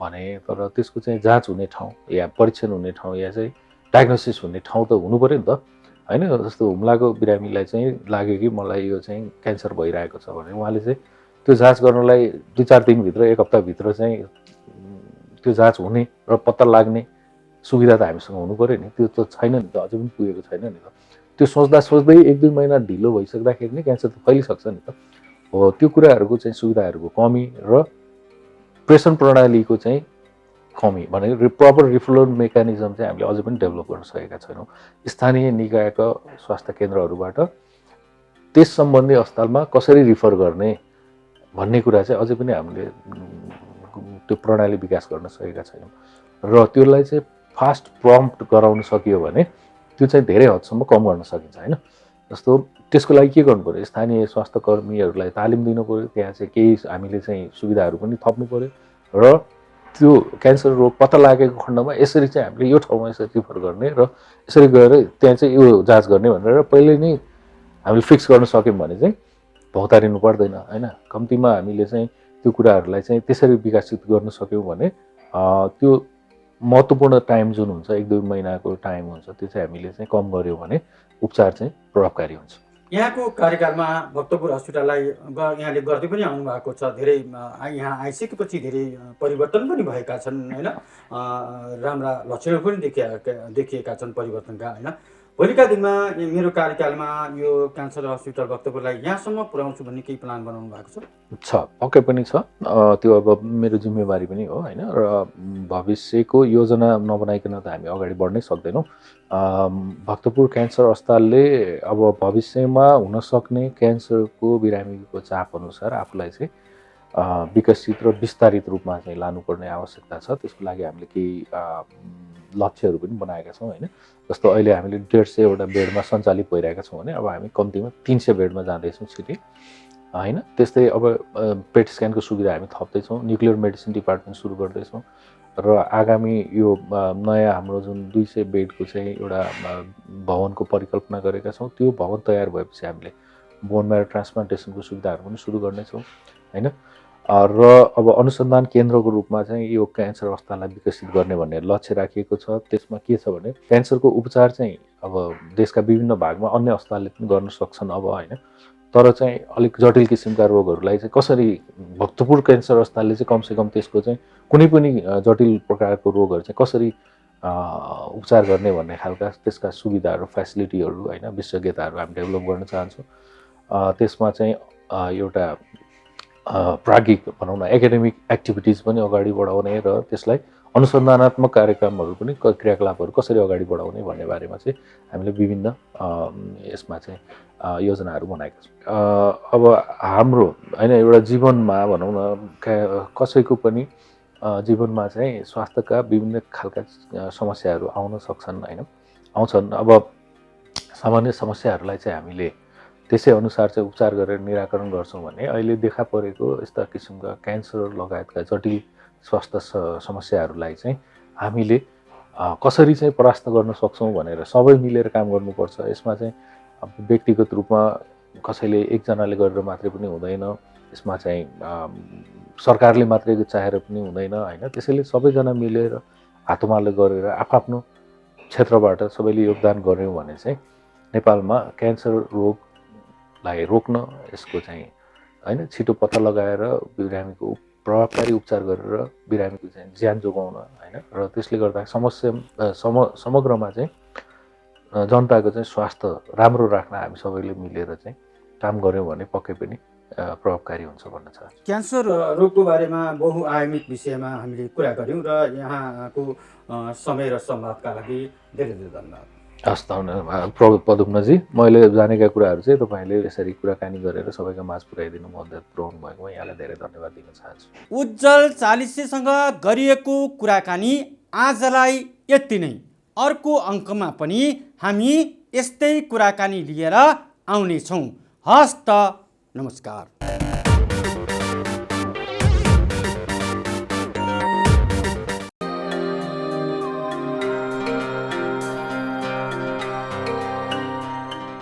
Speaker 2: भने, तर त्यसको चाहिँ जाँच हुने ठाउँ या परीक्षण हुने ठाउँ या चाहिँ डायग्नोसिस हुने ठाउँ त हुनु पऱ्यो नि त होइन। जस्तो हुम्लाको बिरामीलाई चाहिँ लाग्यो कि मलाई यो चाहिँ क्यान्सर भइरहेको छ भने उहाँले चाहिँ त्यो जाँच गर्नलाई 2-4 दिनभित्र 1 हप्ताभित्र चाहिँ त्यो जाँच हुने र पत्ता लाग्ने सुविधा त हामीसँग हुनु पऱ्यो नि। त्यो त छैन नि त, अझै पनि पुगेको छैन नि त। त्यो सोच्दा सोच्दै 1-2 महिना ढिलो भइसक्दाखेरि नै क्यान्सर त फैलिसक्छ नि त। हो त्यो कुराहरूको चाहिँ सुविधाहरूको कमी र प्रेषण प्रणालीको चाहिँ कमी भनेको प्रपर रिफरल मेकानिजम चाहिँ हामीले अझै पनि डेभलप गर्न सकेका छैनौँ। स्थानीय निकायका स्वास्थ्य केन्द्रहरूबाट त्यस सम्बन्धी अस्पतालमा कसरी रिफर गर्ने भन्ने कुरा चाहिँ अझै पनि हामीले त्यो प्रणाली विकास गर्न सकेका छैनौँ र त्यसलाई चाहिँ फास्ट प्रम्प्ट गराउन सकियो भने त्यो चाहिँ धेरै हदसम्म कम गर्न सकिन्छ होइन। जस्तो त्यसको लागि के गर्नु पऱ्यो, स्थानीय स्वास्थ्य कर्मीहरूलाई तालिम दिनु पऱ्यो, त्यहाँ चाहिँ केही हामीले चाहिँ सुविधाहरू पनि थप्नु पऱ्यो र त्यो क्यान्सर रोग पत्ता लागेको खण्डमा यसरी चाहिँ हामीले यो ठाउँमा यसरी रिफर गर्ने र यसरी गएर त्यहाँ चाहिँ यो जाँच गर्ने भनेर पहिले नै हामीले फिक्स गर्न सक्यौँ भने चाहिँ भौतारिनु पर्दैन होइन। कम्तीमा हामीले चाहिँ त्यो कुराहरूलाई चाहिँ त्यसरी विकसित गर्न सक्यौँ भने त्यो महत्त्वपूर्ण टाइम जुन हुन्छ 1-2 महिनाको टाइम हुन्छ त्यो चाहिँ हामीले चाहिँ कम गऱ्यौँ भने उपचार चाहिँ प्रभावकारी हुन्छ।
Speaker 1: यहाँको कार्यकालमा भक्तपुर हस्पिटललाई यहाँले गर्दै पनि आउनु भएको छ। धेरै यहाँ आइसकेपछि धेरै परिवर्तन पनि भएका छन् होइन। राम्रा लक्षणहरू पनि देखिएका छन् परिवर्तनका होइन। भोलिका दिनमा मेरो कार्यकालमा यो क्यान्सर हस्पिटल भक्तपुरलाई यहाँसम्म पुर्याउँछु भन्ने केही प्लान बनाउनु भएको
Speaker 2: छ? पक्कै पनि छ। त्यो अब मेरो जिम्मेवारी पनि हो होइन। र भविष्यको योजना नबनाइकन त हामी अगाडि बढ्नै सक्दैनौँ। भक्तपुर क्यान्सर अस्पतालले अब भविष्यमा हुनसक्ने क्यान्सरको बिरामीको चाप अनुसार आफूलाई चाहिँ विकसित र विस्तारित रूपमा चाहिँ लानुपर्ने आवश्यकता छ। त्यसको लागि हामीले केही लक्ष्यहरू पनि बनाएका छौँ होइन। जस्तो अहिले हामीले 150 बेडमा सञ्चालित भइरहेका छौँ भने अब हामी कम्तीमा 300 बेडमा जाँदैछौँ छिटै होइन। त्यस्तै अब पेट स्क्यानको सुविधा हामी थप्दैछौँ, न्युक्लियर मेडिसिन डिपार्टमेन्ट सुरु गर्दैछौँ र आगामी यो नयाँ हाम्रो जुन 200 बेडको चाहिँ एउटा भवनको परिकल्पना गरेका छौँ, त्यो भवन तयार भएपछि हामीले बोन म्यारो ट्रान्सप्लान्टेसनको सुविधाहरू पनि सुरु गर्नेछौँ होइन। र अब अनुसन्धान केन्द्रको रूपमा चाहिँ यो क्यान्सर अस्पताललाई विकसित गर्ने भन्ने लक्ष्य राखिएको छ। त्यसमा के छ भने क्यान्सरको उपचार चाहिँ अब देशका विभिन्न भागमा अन्य अस्पतालले पनि गर्न सक्छन् अब होइन। तर चाहिँ अलिक जटिल किसिमका रोगहरूलाई चाहिँ कसरी भक्तपुर क्यान्सर अस्पतालले चाहिँ कमसेकम त्यसको चाहिँ कुनै पनि जटिल प्रकारको रोगहरू चाहिँ कसरी उपचार गर्ने भन्ने खालका त्यसका सुविधाहरू फेसिलिटीहरू होइन विशेषज्ञताहरू हामी डेभलप गर्न चाहन्छौँ। त्यसमा चाहिँ एउटा प्राज्ञिक भनौँ न एकाडेमिक एक्टिभिटिज पनि अगाडि बढाउने र त्यसलाई अनुसन्धानात्मक कार्यक्रमहरू पनि क्रियाकलापहरू कसरी अगाडि बढाउने भन्ने बारेमा चाहिँ हामीले विभिन्न यसमा चाहिँ योजनाहरू बनाएका छौँ। अब हाम्रो होइन एउटा जीवनमा भनौँ न कसैको पनि जीवनमा चाहिँ स्वास्थ्यका विभिन्न खालका समस्याहरू आउन सक्छन् होइन, आउँछन्। अब सामान्य समस्याहरूलाई चाहिँ हामीले त्यसै अनुसार चाहिँ उपचार गरेर निराकरण गर्छौँ भने अहिले देखा परेको यस्ता किसिमका क्यान्सर लगायतका जटिल स्वास्थ्य समस्याहरूलाई चाहिँ हामीले कसरी चाहिँ परास्त गर्न सक्छौँ भनेर सबै मिलेर काम गर्नुपर्छ। यसमा चाहिँ व्यक्तिगत रूपमा कसैले एकजनाले गरेर मात्रै पनि हुँदैन, यसमा चाहिँ सरकारले मात्रै चाहेर पनि हुँदैन होइन। त्यसैले सबैजना मिलेर हातमालो गरेर आफ्नो क्षेत्रबाट सबैले योगदान गऱ्यौँ भने चाहिँ नेपालमा क्यान्सर रोगलाई रोक्न, यसको चाहिँ होइन छिटो पत्ता लगाएर बिरामीको प्रभावकारी उपचार गरेर बिरामीको चाहिँ ज्यान जोगाउन होइन र त्यसले गर्दा समग्रमा चाहिँ जनताको चाहिँ स्वास्थ्य राम्रो राख्न हामी सबैले मिलेर चाहिँ काम गऱ्यौँ भने पक्कै पनि प्रभावकारी हुन्छ भन्न चाहन्छु।
Speaker 1: क्यान्सर रोगको बारेमा बहुआयामिक विषयमा हामीले कुरा गऱ्यौँ र यहाँको समय र संवादका लागि धेरै धेरै धन्यवाद।
Speaker 2: हस् त पदुम्नजी मैले जानेका कुराहरू चाहिँ तपाईँले यसरी कुराकानी गरेर सबैका माझ पुर्याइदिनु मद्दत पुर्याउनु भएकोमा यहाँलाई धेरै धन्यवाद दिन चाहन्छु।
Speaker 1: उज्जवल चालिसेसँग गरिएको कुराकानी आजलाई यति नै। अर्को अङ्कमा पनि हामी यस्तै कुराकानी लिएर आउनेछौँ। हस्त नमस्कार।